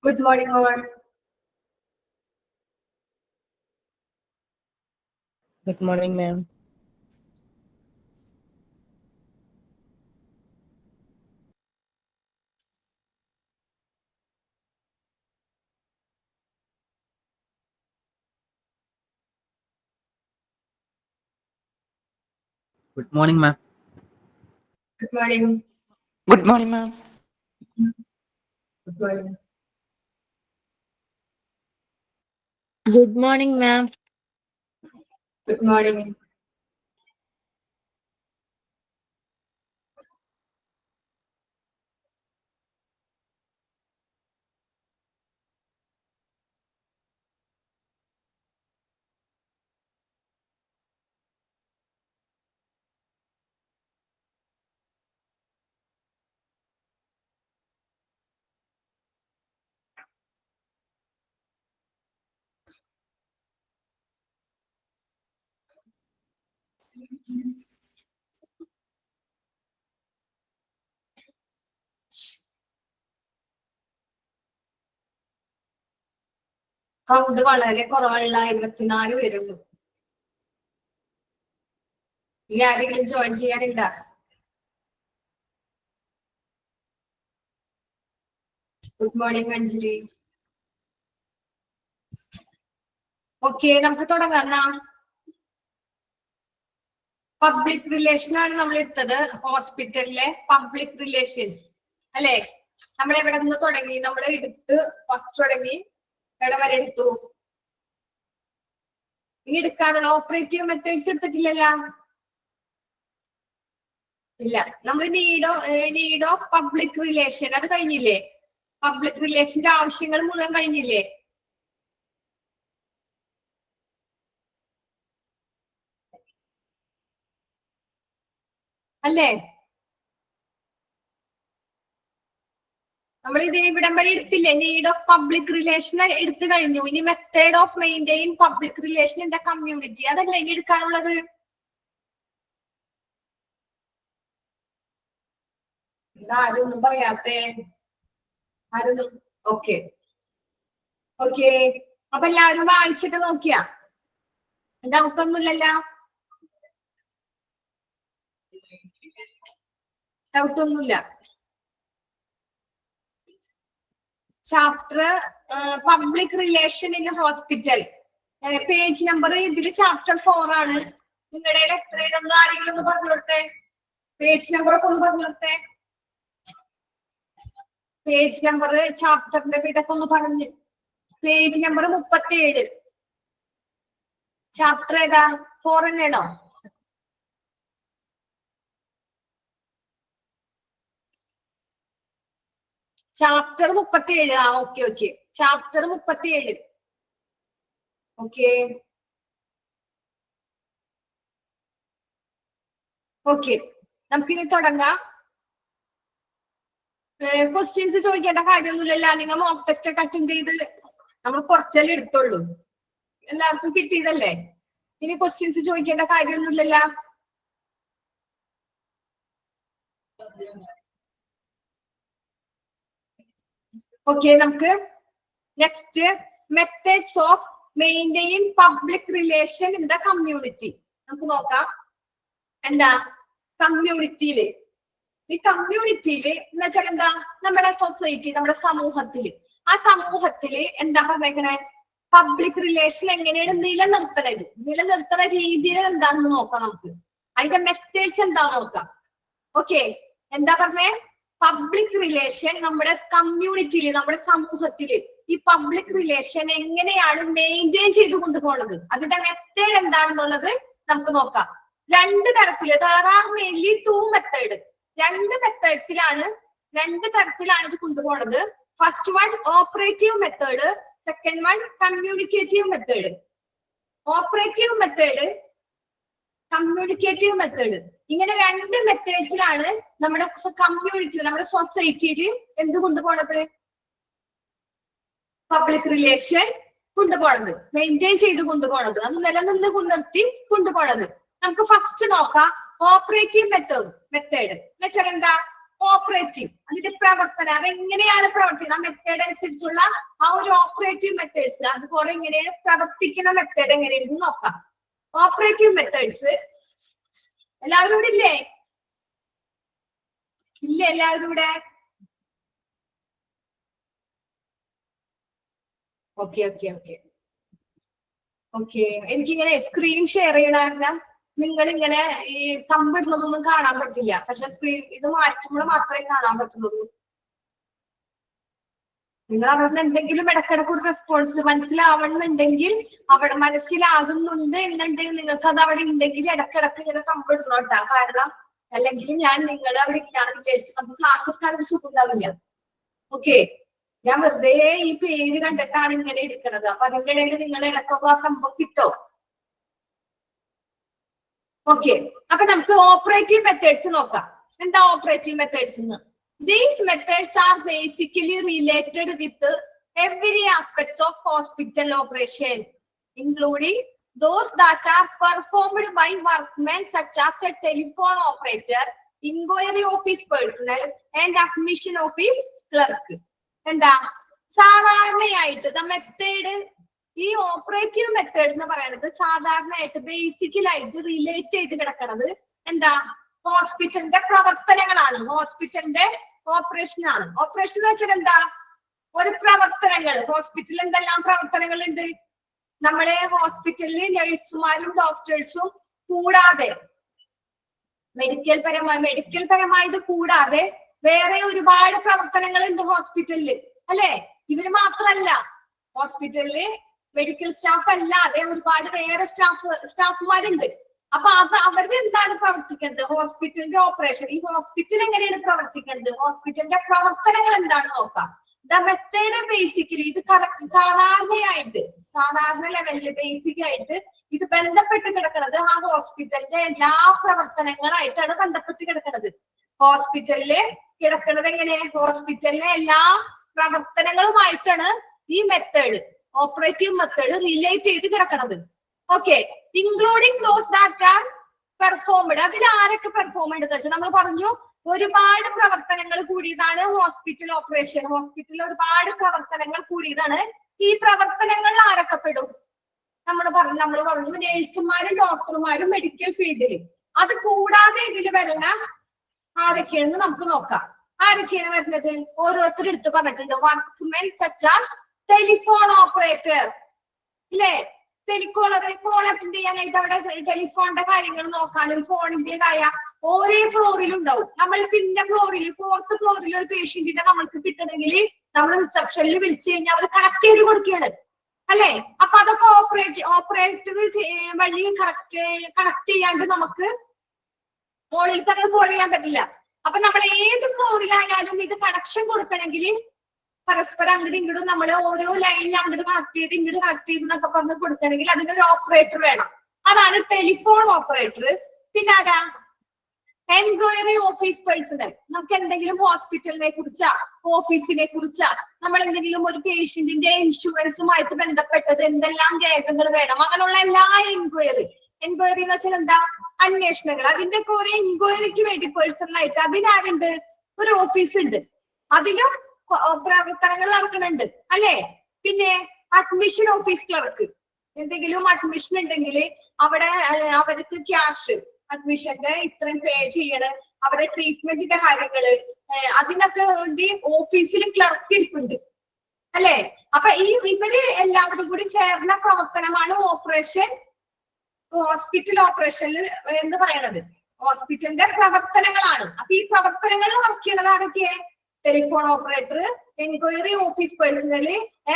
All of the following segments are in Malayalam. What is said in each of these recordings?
Good morning, all. Good morning, ma'am. Good morning, ma'am. Good morning. Good morning, ma'am. Good morning. Good morning, ma'am. Good morning. Count വളരെ കുറവുള്ള 24 പേരുള്ളൂ. ഇനി ആരെങ്കിലും ജോയിൻ ചെയ്യാനുണ്ടോ? Good morning Anjali. ഓക്കെ, നമുക്ക് തുടങ്ങാം. പബ്ലിക് റിലേഷൻ ആണ് നമ്മൾ എടുത്തത്. ഹോസ്പിറ്റലിലെ പബ്ലിക് റിലേഷൻസ് അല്ലെ. നമ്മൾ എവിടെ നിന്ന് തുടങ്ങി? നമ്മൾ എടുത്ത് ഫസ്റ്റ് തുടങ്ങി എവിടെ വരെ എടുത്തു? ഇനി എടുക്കാനുള്ള ഓപ്പറേറ്റീവ് മെത്തേഡ്സ് എടുത്തിട്ടില്ലല്ലോ. ഇല്ല, നമ്മൾ നീഡ് ഓഫ് പബ്ലിക് റിലേഷൻ അത് കഴിഞ്ഞില്ലേ? പബ്ലിക് റിലേഷന്റെ ആവശ്യങ്ങൾ മുഴുവൻ കഴിഞ്ഞില്ലേ? അല്ലേ? നമ്മൾ ഇത് ഇവിടം വരെ എടുത്തില്ലേ? നീഡ് ഓഫ് പബ്ലിക് റിലേഷൻ എടുത്തു കഴിഞ്ഞു. ഇനി method of maintain public relation in the community അതല്ല ഇനി എടുക്കാനുള്ളത്. ആരൊന്നും പറയാത്തേ? ആരൊന്നും? ഓക്കെ ഓക്കെ, അപ്പൊ എല്ലാവരും വായിച്ചിട്ട് നോക്കിയാ ഡൗട്ടൊന്നുമില്ലല്ലോ? ഡൗട്ടൊന്നുമില്ല. Chapter public relation in hospital page number ഇതില് ചാപ്റ്റർ 4 ആണ്. നിങ്ങളുടെ എത്രയിലൊന്നും ആരെങ്കിലും ഒന്ന് പറഞ്ഞു കൊടുത്തേ. പേജ് നമ്പർ ഒക്കെ ഒന്ന് പറഞ്ഞു കൊടുത്തേ. പേജ് നമ്പർ ചാപ്റ്ററിന്റെ ഇതൊക്കെ ഒന്ന് പറഞ്ഞ്. Page number 37. ചാപ്റ്റർ ഏതാ? 4 തന്നെയാണോ? ചാപ്റ്റർ 37. ആ okay okay, chapter 37. Okay okay, നമുക്കിനി തുടങ്ങാം. ക്വസ്റ്റ്യൻസ് ചോദിക്കേണ്ട കാര്യമൊന്നുമില്ലല്ലോ. നിങ്ങൾ മോക്ക് ടെസ്റ്റ് ഒക്കെ അറ്റൻഡ് ചെയ്ത് നമ്മൾ കുറച്ചല്ലേ എടുത്തുള്ളൂ. എല്ലാവർക്കും കിട്ടിയതല്ലേ? ഇനി ക്വസ്റ്റ്യൻസ് ചോദിക്കേണ്ട കാര്യമൊന്നുമില്ലല്ലോ. ഓക്കെ, നമുക്ക് next methods of maintain public relation in the community നമുക്ക് നോക്കാം. എന്താ കമ്മ്യൂണിറ്റിയില്? ഈ കമ്മ്യൂണിറ്റിയില് എന്ന് വെച്ചാൽ എന്താ? നമ്മുടെ സൊസൈറ്റി, നമ്മുടെ സമൂഹത്തില്, ആ സമൂഹത്തില് എന്താ പറഞ്ഞേക്കണേ? പബ്ലിക് റിലേഷൻ എങ്ങനെയാണ് നിലനിർത്തണത്? നിലനിർത്തുന്ന രീതികൾ എന്താണെന്ന് നോക്കാം നമുക്ക്. അതിന്റെ മെത്തേഡ്സ് എന്താന്ന് നോക്കാം. ഓക്കെ, എന്താ പറഞ്ഞേ? പബ്ലിക് റിലേഷൻ നമ്മുടെ കമ്മ്യൂണിറ്റിയില്, നമ്മുടെ സമൂഹത്തില് ഈ പബ്ലിക് റിലേഷൻ എങ്ങനെയാണ് മെയിൻറ്റെയിൻ ചെയ്ത് കൊണ്ടുപോകുന്നത്, അതിന്റെ മെത്തേഡ് എന്താണെന്നുള്ളത് നമുക്ക് നോക്കാം. രണ്ട് തരത്തില്, there are mainly two methods. രണ്ട് മെത്തേഡ്സിലാണ്, രണ്ട് തരത്തിലാണ് ഇത് കൊണ്ടുപോകുന്നത്. First one operative method, second one communicative method. Operative method, communicative method, ഇങ്ങനെ രണ്ട് മെത്തേഡ്സിലാണ് നമ്മുടെ കമ്മ്യൂണിറ്റി, നമ്മുടെ സൊസൈറ്റിയിൽ എന്ത് കൊണ്ടുപോണത്? പബ്ലിക് റിലേഷൻ കൊണ്ടുപോണത്, മെയിൻറ്റെയിൻ ചെയ്ത് കൊണ്ടുപോണത്, അത് നിലനിന്ന് നിർത്തി കൊണ്ടുപോണത്. നമുക്ക് ഫസ്റ്റ് നോക്കാം ഓപ്പറേറ്റീവ് മെത്തേഡ്. എന്ന് വെച്ചാൽ എന്താ? ഓപ്പറേറ്റീവ്, അതിന്റെ പ്രവർത്തനം, അതെങ്ങനെയാണ് പ്രവർത്തിക്കുന്നത്, ആ മെത്തേഡ് അനുസരിച്ചുള്ള ആ ഒരു ഓപ്പറേറ്റീവ് മെത്തേഡ്സ്, അതുപോലെ എങ്ങനെയാണ് പ്രവർത്തിക്കുന്ന മെത്തേഡ് എങ്ങനെയാണെന്ന് നോക്കാം. ഓപ്പറേറ്റീവ് മെത്തേഡ്സ് എല്ലാവരും ഇവിടെ ഇല്ലേ? ഇല്ല എല്ലാവരും ഇവിടെ? Okay okay okay okay. എനിക്കിങ്ങനെ സ്ക്രീൻ ഷെയർ ചെയ്യണ കാരണം നിങ്ങൾ ഇങ്ങനെ ഈ തമ്പിടുന്നതൊന്നും കാണാൻ പറ്റില്ല. പക്ഷെ സ്ക്രീൻ ഇത് മാറ്റുമ്പോൾ മാത്രമേ കാണാൻ പറ്റുള്ളൂ. നിങ്ങൾ അവിടെ നിന്ന് എന്തെങ്കിലും ഇടക്കിടക്ക് ഒരു റെസ്പോൺസ് മനസ്സിലാവണമെന്നുണ്ടെങ്കിൽ, അവിടെ മനസ്സിലാകുന്നുണ്ട് എന്നുണ്ടെങ്കിൽ നിങ്ങൾക്ക് അത് അവിടെ ഉണ്ടെങ്കിൽ ഇടക്കിടക്ക് ഇങ്ങനെ തമ്പിടണം കേട്ടാ. കാരണം അല്ലെങ്കിൽ ഞാൻ നിങ്ങൾ അവിടെ ഇല്ലാന്ന് വിചാരിച്ചു നമുക്ക് ക്ലാസ് എടുക്കാൻ സുഖമുണ്ടാവില്ല. ഓക്കെ, ഞാൻ വെറുതെ ഈ പേര് കണ്ടിട്ടാണ് ഇങ്ങനെ എടുക്കുന്നത്. അപ്പൊ അതിന്റെ ഇടയിൽ നിങ്ങൾ ഇടക്കൊക്കെ ആ സംഭവം കിട്ടോ? ഓക്കെ, അപ്പൊ നമുക്ക് ഓപ്പറേറ്റീവ് മെത്തേഡ്സ് നോക്കാം. എന്താ ഓപ്പറേറ്റീവ് മെത്തേഡ്സ് എന്ന്? These methods are basically related with every aspects of hospital operation, including those that are performed by workmen such as a telephone operator, inquiry office personnel, and admission office clerk. എന്താ സാധാരണയായിട്ട് മെത്തേഡ്, ഈ ഓപ്പറേറ്റീവ് മെത്തേഡ് എന്ന് പറയുന്നത് സാധാരണയായിട്ട് ബേസിക്കലായിട്ട് റിലേറ്റ് ചെയ്ത് കിടക്കുന്നത് എന്താ? ഹോസ്പിറ്റലിന്റെ പ്രവർത്തനങ്ങളാണ്, ഹോസ്പിറ്റലിന്റെ ഓപ്പറേഷൻ ആണ്. ഓപ്പറേഷൻ എന്ന് വെച്ചാൽ എന്താ? ഒരു പ്രവർത്തനങ്ങൾ. ഹോസ്പിറ്റലിൽ എന്തെല്ലാം പ്രവർത്തനങ്ങൾ ഉണ്ട്? നമ്മളെ ഹോസ്പിറ്റലിൽ നഴ്സുമാരും ഡോക്ടേഴ്സും കൂടാതെ മെഡിക്കൽ പരമായത് കൂടാതെ വേറെ ഒരുപാട് പ്രവർത്തനങ്ങൾ ഉണ്ട് ഹോസ്പിറ്റലിൽ, അല്ലെ? ഇവര് മാത്രല്ല, ഹോസ്പിറ്റലില് മെഡിക്കൽ സ്റ്റാഫ് അല്ലാതെ ഒരുപാട് വേറെ സ്റ്റാഫുമാരുണ്ട്. അപ്പൊ അത് അവരുടെ എന്താണ് പ്രവർത്തിക്കേണ്ടത്? ഹോസ്പിറ്റലിന്റെ ഓപ്പറേഷൻ, ഈ ഹോസ്പിറ്റൽ എങ്ങനെയാണ് പ്രവർത്തിക്കേണ്ടത്, ഹോസ്പിറ്റലിന്റെ പ്രവർത്തനങ്ങൾ എന്താണെന്ന് നോക്കാം. ദ മെത്തേഡ് ബേസിക്കലി ഇത് സാധാരണ ലെവലില് ബേസിക് ആയിട്ട് ഇത് ബന്ധപ്പെട്ട് കിടക്കുന്നത് ആ ഹോസ്പിറ്റലിന്റെ എല്ലാ പ്രവർത്തനങ്ങളായിട്ടാണ് ബന്ധപ്പെട്ട് കിടക്കുന്നത്. ഹോസ്പിറ്റലില് കിടക്കുന്നത് എങ്ങനെ? ഹോസ്പിറ്റലിലെ എല്ലാ പ്രവർത്തനങ്ങളുമായിട്ടാണ് ഈ മെത്തേഡ്, ഓപ്പറേറ്റീവ് മെത്തേഡ് റിലേറ്റ് ചെയ്ത് കിടക്കുന്നത്. Okay, including those that are performed. അതിൽ ആരൊക്കെ പെർഫോം ഉണ്ടെന്ന് വെച്ചാൽ നമ്മൾ പറഞ്ഞു ഒരുപാട് പ്രവർത്തനങ്ങൾ കൂടിയതാണ് ഹോസ്പിറ്റൽ ഓപ്പറേഷൻ. ഹോസ്പിറ്റലിൽ ഒരുപാട് പ്രവർത്തനങ്ങൾ കൂടിയതാണ്. ഈ പ്രവർത്തനങ്ങളിൽ ആരൊക്കെ പെടും? നമ്മൾ പറഞ്ഞു നഴ്സുമാരും ഡോക്ടർമാരും മെഡിക്കൽ ഫീൽഡിൽ. അത് കൂടാതെ ഇതിൽ വരുന്ന ആരൊക്കെയാണെന്ന് നമുക്ക് നോക്കാം. ആരൊക്കെയാണ് വരുന്നത്? ഓരോരുത്തരും എടുത്ത് പറഞ്ഞിട്ടുണ്ട്. Workmen such as telephone operator, ഇല്ലേ? കോൾ അറ്റൻഡ് ചെയ്യാനായിട്ട് അവിടെ ടെലിഫോണിന്റെ കാര്യങ്ങൾ നോക്കാനും ഫോണിന്റേതായ ഓരോ ഫ്ലോറിലും ഉണ്ടാവും. നമ്മൾ പിന്നെ ഫ്ലോറിൽ 4th ഫ്ലോറിൽ ഒരു പേഷ്യന്റിനെ നമ്മൾക്ക് കിട്ടണമെങ്കിൽ നമ്മൾ റിസപ്ഷനിൽ വിളിച്ചു കഴിഞ്ഞാൽ അവർ കണക്ട് ചെയ്ത് കൊടുക്കുകയാണ്, അല്ലെ? അപ്പൊ അതൊക്കെ ഓപ്പറേറ്റർ വഴി കണക്ട് ചെയ്യാണ്ട് നമുക്ക് ഫോണിൽ തന്നെ ഫോളോ ചെയ്യാൻ പറ്റില്ല. അപ്പൊ നമ്മൾ ഏത് ഫ്ലോറിലായാലും ഇത് കണക്ഷൻ കൊടുക്കണമെങ്കിൽ പരസ്പരം അങ്ങോട്ടും ഇങ്ങോട്ടും നമ്മൾ ഓരോ ലൈനിൽ അങ്ങോട്ട് കണക്ട് ചെയ്ത് ഇങ്ങോട്ട് കണക്ട് ചെയ്ത് എന്നൊക്കെ പറഞ്ഞ് കൊടുക്കണമെങ്കിൽ അതിനൊരു ഓപ്പറേറ്റർ വേണം. അതാണ് ടെലിഫോൺ ഓപ്പറേറ്റർ. പിന്നെ ആരാ? Enquiry office personal. നമുക്ക് എന്തെങ്കിലും ഹോസ്പിറ്റലിനെ കുറിച്ചാ ഓഫീസിനെ കുറിച്ചാ നമ്മൾ എന്തെങ്കിലും ഒരു പേഷ്യന്റിന്റെ ഇൻഷുറൻസുമായിട്ട് ബന്ധപ്പെട്ടത് എന്തെല്ലാം രേഖകൾ വേണം, അങ്ങനെയുള്ള എല്ലാ എൻക്വയറി എന്ന് വെച്ചാൽ എന്താ? അന്വേഷണങ്ങൾ. അതിന്റെ ഒക്കെ ഒരു എൻക്വയറിക്ക് വേണ്ടി പേഴ്സണലായിട്ട് അതിനാരുണ്ട്? ഒരു ഓഫീസ് ഉണ്ട്, അതിലും പ്രവർത്തനങ്ങൾ നടക്കുന്നുണ്ട്, അല്ലെ? പിന്നെ അഡ്മിഷൻ ഓഫീസ് ക്ലർക്ക്. എന്തെങ്കിലും അഡ്മിഷൻ ഉണ്ടെങ്കിൽ അവിടെ അവർക്ക് ക്യാഷ് അഡ്മിഷന്റെ ഇത്രയും പേ ചെയ്യണം, അവരുടെ ട്രീറ്റ്മെന്റിന്റെ കാര്യങ്ങള് അതിനൊക്കെ വേണ്ടി ഓഫീസിലും ക്ലർക്ക് ഇരിപ്പുണ്ട്, അല്ലെ? അപ്പൊ ഇവര് എല്ലാവരും കൂടി ചേർന്ന പ്രവർത്തനമാണ് ഓപ്പറേഷൻ, ഹോസ്പിറ്റൽ ഓപ്പറേഷനിൽ എന്ന് പറയണത്. ഹോസ്പിറ്റലിന്റെ പ്രവർത്തനങ്ങളാണ്. അപ്പൊ ഈ പ്രവർത്തനങ്ങൾ വർക്ക് ചെയ്യണത് ആരൊക്കെ? Telephone operator, enquiry office personal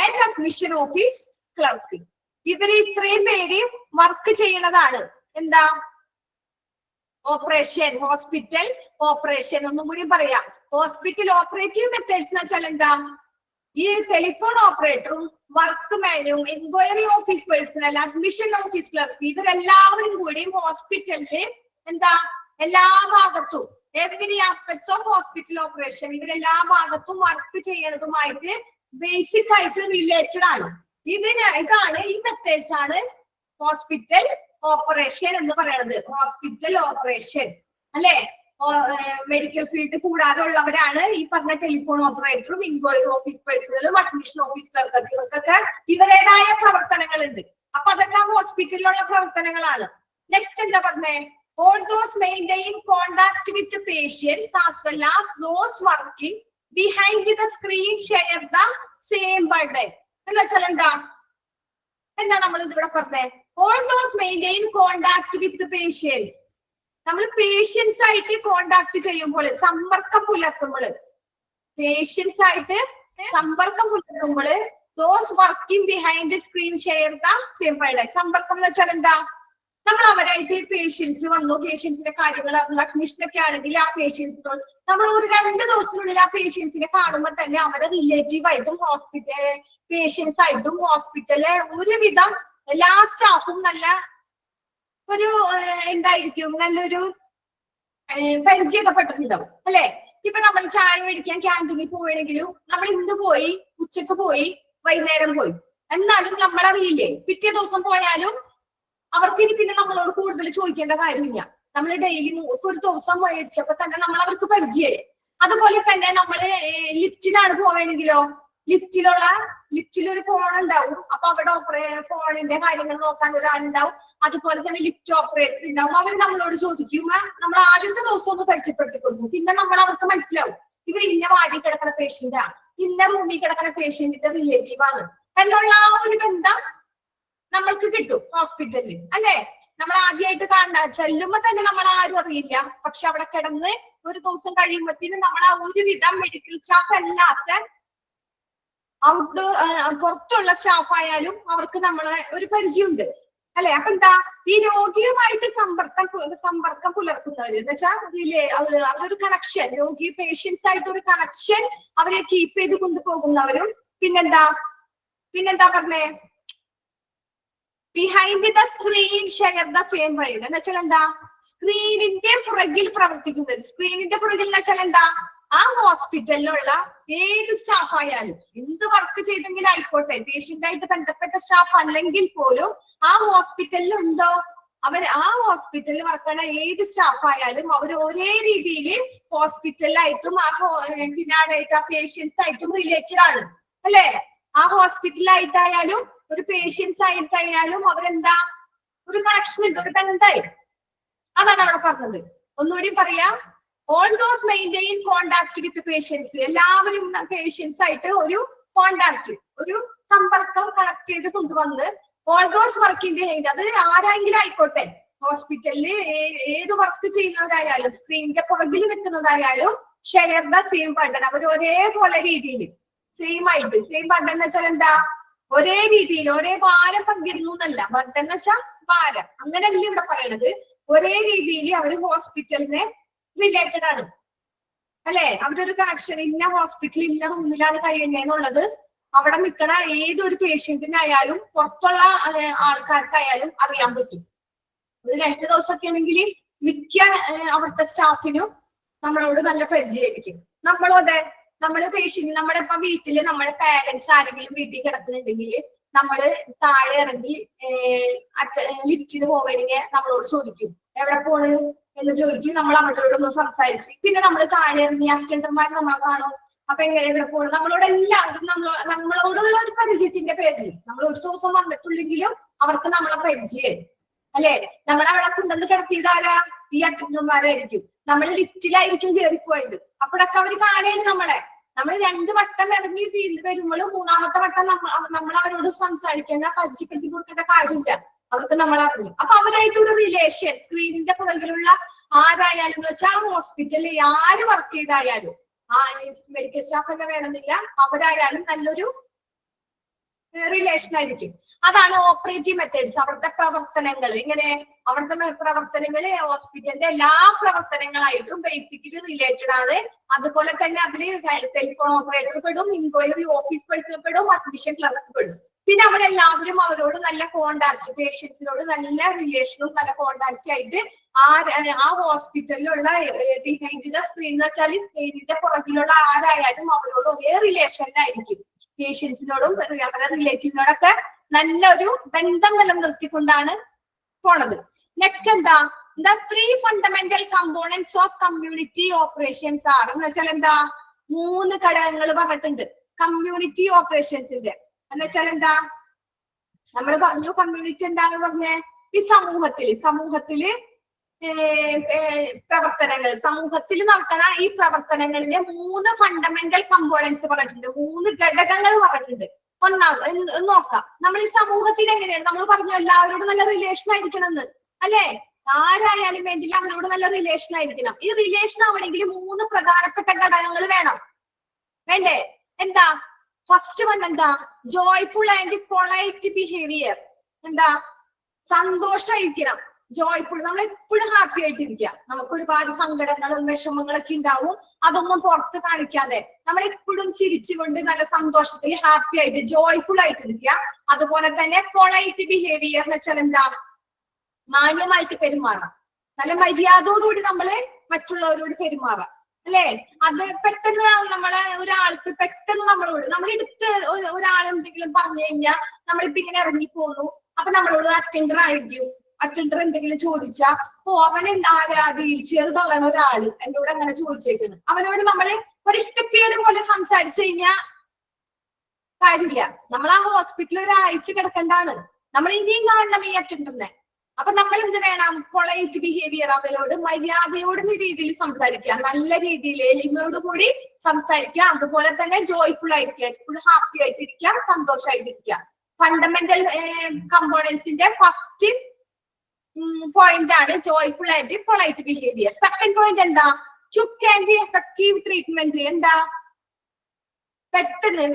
and admission office clerk. ഇവര് ഇത്രയും പേര് വർക്ക് ചെയ്യണതാണ് എന്താ? Operation, hospital operation. ഒന്നും കൂടി പറയാം. ഹോസ്പിറ്റൽ ഓപ്പറേറ്റീവ് മെത്തേഡ്സ് എന്ന് വെച്ചാൽ എന്താ? ഈ ടെലിഫോൺ ഓപ്പറേറ്ററും വർക്ക്മാനും enquiry office personnel admission office clerk ഇവരെല്ലാവരും കൂടി ഹോസ്പിറ്റലില് എന്താ? എല്ലാ ഭാഗത്തും every aspects of hospital operation ഇവരെല്ലാ ഭാഗത്തും വർക്ക് ചെയ്യണതുമായിട്ട് ബേസിക് ആയിട്ട് റിലേറ്റഡ് ആണ്. ഇതാണ് ഈ മെത്തേഡ്സ് ആണ് ഹോസ്പിറ്റൽ ഓപ്പറേഷൻ എന്ന് പറയുന്നത്. ഹോസ്പിറ്റൽ ഓപ്പറേഷൻ, അല്ലെ? മെഡിക്കൽ ഫീൽഡ് കൂടാതെ ഉള്ളവരാണ് ഈ പറഞ്ഞ ടെലിഫോൺ ഓപ്പറേറ്ററും ഇൻക്വയറി ഓഫീസ് പേഴ്സണലും അഡ്മിഷൻ ഓഫീസർക്കൊക്കെ ഇവർക്കൊക്കെ ഇവരുടേതായ പ്രവർത്തനങ്ങളുണ്ട്. അപ്പൊ അതൊക്കെ ഹോസ്പിറ്റലിലുള്ള പ്രവർത്തനങ്ങളാണ്. നെക്സ്റ്റ് എന്താ പറഞ്ഞേ? All those maintain contact with the patients as well as those working behind the screen share the same burden. എന്ന് വെച്ചാൽ എന്താ നമ്മൾ ഇതിവിടെ പറഞ്ഞേ? All those maintain contact with the patients. നമ്മൾ പേഷ്യൻസ് ആയിട്ട് കോണ്ടാക്ട് ചെയ്യുമ്പോൾ, സമ്പർക്കം പുലർത്തുമ്പോൾ, പേഷ്യൻസ് ആയിട്ട് സമ്പർക്കം പുലർത്തുമ്പോൾ those working behind the screen share the same burden. സമ്പർക്കം എന്ന് വെച്ചാൽ എന്താ? നമ്മൾ അവരായിട്ട് പേഷ്യൻസ് വന്നു, പേഷ്യൻസിന്റെ കാര്യങ്ങൾ അഡ്മിഷനൊക്കെ ആണെങ്കിൽ ആ പേഷ്യൻസിനോട് നമ്മൾ ഒരു 2 ദിവസത്തിനുള്ളിൽ ആ പേഷ്യൻസിനെ കാണുമ്പോൾ തന്നെ അവരെ റിലേറ്റീവ് ആയിട്ടും പേഷ്യൻസ് ആയിട്ടും ഹോസ്പിറ്റലിലെ ഒരുവിധം എല്ലാ സ്റ്റാഫും നല്ല ഒരു എന്തായിരിക്കും, നല്ലൊരു പരിചയപ്പെട്ടിട്ടുണ്ടാവും അല്ലെ? ഇപ്പൊ നമ്മൾ ചായ മേടിക്കാൻ ക്യാൻറ്റീനിൽ പോവുകയാണെങ്കിലും നമ്മൾ ഇന്ന് പോയി, ഉച്ചക്ക് പോയി, വൈകുന്നേരം പോയി, എന്നാലും നമ്മളറിയില്ലേ? പിറ്റേ ദിവസം പോയാലും അവർക്ക് ഇനി പിന്നെ നമ്മളോട് കൂടുതൽ ചോദിക്കേണ്ട കാര്യമില്ല. നമ്മൾ ഡെയിലി ഒരു ദിവസം മേടിച്ചപ്പോ തന്നെ നമ്മൾ അവർക്ക് പരിചയമായി. അതുപോലെ തന്നെ നമ്മള് ലിഫ്റ്റിലാണ് പോവുകയാണെങ്കിലോ, ലിഫ്റ്റിലൊരു ഫോൺ ഉണ്ടാവും. അപ്പൊ അവിടെ ഫോണിന്റെ കാര്യങ്ങൾ നോക്കാൻ ഒരാളുണ്ടാവും. അതുപോലെ തന്നെ ലിഫ്റ്റ് ഓപ്പറേറ്റർ ഉണ്ടാവും. അവർ നമ്മളോട് ചോദിക്കും. നമ്മൾ ആദ്യത്തെ ദിവസം ഒന്ന് പരിചയപ്പെടുത്തി കൊടുക്കും. പിന്നെ നമ്മൾ അവർക്ക് മനസ്സിലാവും ഇവർ ഇന്ന വാർഡിൽ കിടക്കുന്ന പേഷ്യന്റാ, ഇന്ന റൂമിൽ കിടക്കുന്ന പേഷ്യന്റിന്റെ റിലേറ്റീവ് ആണ് എന്നുള്ള ആ ഒരു ബന്ധം നമ്മൾക്ക് കിട്ടും ഹോസ്പിറ്റലിൽ അല്ലെ? നമ്മൾ ആദ്യമായിട്ട് ചെല്ലുമ്പോ തന്നെ നമ്മൾ ആരും അറിയില്ല. പക്ഷെ അവിടെ കിടന്ന് ഒരു ദിവസം കഴിയുമ്പോഴത്തേനും നമ്മൾ ആ ഒരുവിധം മെഡിക്കൽ സ്റ്റാഫ് അല്ലാത്ത ഔട്ട്ഡോർ പുറത്തുള്ള സ്റ്റാഫ് ആയാലും അവർക്ക് നമ്മളെ ഒരു പരിചയമുണ്ട് അല്ലെ? അപ്പൊ എന്താ, ഈ രോഗിയുമായിട്ട് സമ്പർക്കം പുലർത്തുന്നവര് എന്ന് വെച്ചാൽ അവരൊരു കണക്ഷൻ, രോഗി പേഷ്യൻസ് ആയിട്ട് ഒരു കണക്ഷൻ അവരെ കീപ്പ് ചെയ്ത് കൊണ്ടുപോകുന്നവരും. പിന്നെന്താ പറഞ്ഞേ? Behind the screen share the same വഴി എന്ന് വെച്ചാൽ എന്താ? സ്ക്രീനിന്റെ പുറകിൽ പ്രവർത്തിക്കുന്നത്. സ്ക്രീനിന്റെ പുറകിൽ എന്ന് വെച്ചാൽ എന്താ? ആ ഹോസ്പിറ്റലിലുള്ള ഏത് സ്റ്റാഫ് ആയാലും എന്ത് വർക്ക് ചെയ്തെങ്കിലും ആയിക്കോട്ടെ, പേഷ്യന്റ് ആയിട്ട് ബന്ധപ്പെട്ട സ്റ്റാഫ് അല്ലെങ്കിൽ പോലും ആ ഹോസ്പിറ്റലിൽ ഉണ്ടോ, ആ ഹോസ്പിറ്റലിൽ വർക്ക് ചെയ്യുന്ന ഏത് സ്റ്റാഫ് ആയാലും അവർ ഒരേ രീതിയിൽ ഹോസ്പിറ്റലിലായിട്ടും പിന്നെ ആരായിട്ട് ആ പേഷ്യൻസ് ആയിട്ടും റിലേറ്റഡ് ആണ് അല്ലെ? ആ ഹോസ്പിറ്റലായിട്ടായാലും ഒരു പേഷ്യൻസ് ആയിട്ടായാലും അവരെന്താ, ഒരു കണക്ഷൻ ഉണ്ട്, ഒരു ബന്ധമായി. അതാണ് അവിടെ പറഞ്ഞത്. ഒന്നുകൂടി പറയാം. All those maintain contact with patients. എല്ലാവരും പേഷ്യൻസ് ആയിട്ട് ഒരു കോണ്ടാക്ട്, ഒരു സമ്പർക്കം കണക്ട് ചെയ്ത് കൊണ്ടുവന്ന് ഓൾ ദോസ് വർക്കിന്റെ അത് ആരെങ്കിലും ആയിക്കോട്ടെ, ഹോസ്പിറ്റലില് ഏത് വർക്ക് ചെയ്യുന്നവരായാലും സ്ക്രീനിന്റെ പുറകിൽ നിൽക്കുന്നതായാലും ഷെയർ ദ സെയിം ബർഡൻ. അവർ ഒരേപോലെ രീതിയിൽ സെയിം ആയിട്ട്, സെയിം ബർഡൻ എന്ന് വെച്ചാൽ എന്താ? ഒരേ രീതിയിൽ ഒരേ ഭാരം പങ്കിടുന്നു എന്നല്ല. ബർഡൻ എന്ന് വെച്ചാൽ ഭാരം, അങ്ങനെയല്ല ഇവിടെ പറയണത്. ഒരേ രീതിയിൽ അവര് ഹോസ്പിറ്റലിനെ റിലേറ്റഡ് ആണ് അല്ലെ? അവരൊരു കണക്ഷൻ, ഇന്ന ഹോസ്പിറ്റലിൽ ഇന്ന റൂമിലാണ് കഴിയുന്നതെന്നുള്ളത് അവിടെ നിൽക്കണ ഏതൊരു പേഷ്യന്റിനായാലും പുറത്തുള്ള ആൾക്കാർക്കായാലും അറിയാൻ പറ്റും. ഒരു 2 ദിവസമൊക്കെ ആണെങ്കിൽ മിക്ക അവിടുത്തെ സ്റ്റാഫിനും നമ്മളോട് നല്ല പരിചയമായിരിക്കും. നമ്മളും അതെ, നമ്മള് പേഷ്യന്റ്, നമ്മുടെ ഇപ്പൊ വീട്ടില് നമ്മുടെ പാരന്റ്സ് ആരെങ്കിലും വീട്ടിൽ കിടക്കുന്നുണ്ടെങ്കിൽ നമ്മള് താഴെ ഇറങ്ങി ലിഫ്റ്റിന് പോവുകയാണെങ്കിൽ നമ്മളോട് ചോദിക്കും എവിടെ പോണ് എന്ന് ചോദിക്കും. നമ്മൾ അവരോടൊന്ന് സംസാരിച്ച് പിന്നെ നമ്മൾ താഴെ ഇറങ്ങി അറ്റൻഡർമാർ നമ്മളെ കാണും. അപ്പൊ എവിടെ പോണ്, നമ്മളോട് എല്ലാവരും നമ്മളോടുള്ള ഒരു പരിചയത്തിന്റെ പേരിൽ നമ്മൾ ഒരു ദിവസം വന്നിട്ടുണ്ടെങ്കിലും അവർക്ക് നമ്മളെ പരിചയം അല്ലെ? നമ്മളവിടെ കൊണ്ടുവന്ന് കിടത്തിയതാരാ? ഈ അറ്റൻഡർമാരായിരിക്കും. നമ്മൾ ലിഫ്റ്റിലായിരിക്കും കയറിപ്പോയത്. അപ്പോഴൊക്കെ അവർ കാണേണ് നമ്മളെ. നമ്മൾ 2 വട്ടം ഇറങ്ങി വരുമ്പോൾ 3ാമത്തെ വട്ടം നമ്മൾ അവരോട് സംസാരിക്കേണ്ട, പരിചയപ്പെടുത്തി കൊടുക്കേണ്ട കാര്യമില്ല. അവർക്ക് നമ്മളറിഞ്ഞു. അപ്പൊ അവരായിട്ട് ഒരു റിലേഷൻ, സ്ക്രീനിന്റെ പുറകിലുള്ള ആരായാലും എന്ന് വെച്ചാൽ ഹോസ്പിറ്റലിൽ ആര് വർക്ക് ചെയ്തായാലും, മെഡിക്കൽ സ്റ്റാഫ് തന്നെ വേണമെന്നില്ല, അവരായാലും നല്ലൊരു റിലേഷൻ ആയിരിക്കും. അതാണ് ഓപ്പറേറ്റീവ് മെത്തേഡ്സ്. അവിടുത്തെ പ്രവർത്തനങ്ങൾ ഇങ്ങനെ, അവിടുത്തെ പ്രവർത്തനങ്ങൾ ഹോസ്പിറ്റലിന്റെ എല്ലാ പ്രവർത്തനങ്ങളായിട്ടും ബേസിക്കലി റിലേറ്റഡ് ആണ്. അതുപോലെ തന്നെ അതിൽ ടെലിഫോൺ ഓപ്പറേറ്റർ പെടും, ഇൻക്വയറി ഓഫീസ് പേഴ്സൺ പെടും, അഡ്മിഷൻ ക്ലർക്ക് പെടും. പിന്നെ അവരെല്ലാവരും അവരോട് നല്ല കോണ്ടാക്ട്, പേഷ്യൻസിനോട് നല്ല റിലേഷനും നല്ല കോണ്ടാക്ട് ആയിട്ട് ആ ഹോസ്പിറ്റലിലുള്ള ബിഹൈൻഡ് ദ സ്ക്രീൻ എന്ന് വെച്ചാൽ സ്ക്രീനിന്റെ പുറകിലുള്ള ആരായാലും അവരോട് ഒരേ റിലേഷനിലായിരിക്കും. പേഷ്യൻസിനോടും അവരുടെ റിലേറ്റീവിനോടൊക്കെ നല്ലൊരു ബന്ധം നിലനിർത്തിക്കൊണ്ടാണ് പോണത്. നെക്സ്റ്റ് എന്താ? The 3 fundamental components of community operations are എന്ന് വെച്ചാൽ എന്താ 3 ഘടകങ്ങൾ പറഞ്ഞിട്ടുണ്ട് കമ്മ്യൂണിറ്റി ഓപ്പറേഷൻസിന്റെ. എന്ന് വെച്ചാൽ എന്താ നമ്മൾ പറഞ്ഞു കമ്മ്യൂണിറ്റി എന്താന്ന് പറഞ്ഞേ ഈ സമൂഹത്തില് പ്രവർത്തനങ്ങൾ സമൂഹത്തിൽ നടക്കണ ഈ പ്രവർത്തനങ്ങളിലെ 3 ഫണ്ടമെന്റൽ കമ്പോണൻസ് പറഞ്ഞിട്ടുണ്ട്, 3 ഘടകങ്ങൾ പറഞ്ഞിട്ടുണ്ട്. ഒന്നാമത് നോക്കാം, നമ്മൾ ഈ സമൂഹത്തിൽ എങ്ങനെയാണ് നമ്മൾ പറഞ്ഞു എല്ലാവരോടും നല്ല റിലേഷൻ ആയിരിക്കണം എന്ന് അല്ലെ, ആരായാലും വേണ്ടില്ല അവരോട് നല്ല റിലേഷൻ ആയിരിക്കണം. ഈ റിലേഷൻ ആവണമെങ്കിൽ 3 പ്രധാനപ്പെട്ട ഘടകങ്ങൾ വേണം, വേണ്ടേ? എന്താ ഫസ്റ്റ് വൺ എന്താ ജോയ്ഫുൾ ആൻഡ് പൊളൈറ്റ് ബിഹേവിയർ. എന്താ സന്തോഷമായിരിക്കണം, ജോയ്ഫുൾ, നമ്മൾ എപ്പോഴും ഹാപ്പി ആയിട്ടിരിക്കുക. നമുക്ക് ഒരുപാട് സങ്കടങ്ങളും വിഷമങ്ങളൊക്കെ ഉണ്ടാവും, അതൊന്നും പുറത്ത് കാണിക്കാതെ നമ്മൾ എപ്പോഴും ചിരിച്ചുകൊണ്ട് നല്ല സന്തോഷത്തിൽ ഹാപ്പി ആയിട്ട് ജോയ്ഫുൾ ആയിട്ടിരിക്കുക. അതുപോലെ തന്നെ പൊളൈറ്റ് ബിഹേവിയർ എന്ന് വെച്ചാൽ എന്താ മാന്യമായിട്ട് പെരുമാറാം, നല്ല മര്യാദയോടുകൂടി നമ്മള് മറ്റുള്ളവരോട് പെരുമാറാം അല്ലെ. അത് പെട്ടെന്ന് ഒരാൾക്ക് പെട്ടെന്ന് നമ്മളെടുത്ത് ഒരാൾ എന്തെങ്കിലും പറഞ്ഞു കഴിഞ്ഞാൽ നമ്മളിപ്പോ ഇങ്ങനെ ഇറങ്ങിപ്പോന്നു, അപ്പൊ നമ്മളോട് അറ്റൻഡർ എന്തെങ്കിലും ചോദിച്ചാ അവൻ ആരാ വീൽ ചെയർ തള്ളണ ഒരാള് എന്നോട് അങ്ങനെ ചോദിച്ചേക്കുന്നു, അവനോട് നമ്മള് ഒരു ഇഷ്ടക്കേട് പോലെ സംസാരിച്ചു കഴിഞ്ഞാൽ കാര്യമില്ല. നമ്മൾ ആ ഹോസ്പിറ്റലിൽ ഒരാഴ്ച കിടക്കണ്ടാണ്, നമ്മൾ ഇനിയും കാണണം ഈ അറ്റൻഡറിനെ. അപ്പൊ നമ്മൾ എന്ത് വേണം, പൊളൈറ്റ് ബിഹേവിയർ, അവരോട് മര്യാദയോട് രീതിയിൽ സംസാരിക്കുക, നല്ല രീതിയിൽ എളിമയോട് കൂടി സംസാരിക്കുക. അതുപോലെ തന്നെ ജോയ്ഫുൾ ആയിരിക്കുക, എപ്പോഴും ഹാപ്പി ആയിട്ടിരിക്കുക, സന്തോഷമായിട്ടിരിക്കുക. ഫണ്ടമെന്റൽ കമ്പോണൻസിന്റെ ഫസ്റ്റ് പോയിന്റ് ആണ് joyful and polite behaviour. Second point എന്താ ക്വിക്ക് ആൻഡ് എഫക്റ്റീവ് ട്രീറ്റ്മെന്റ്. എന്താ പെട്ടെന്ന്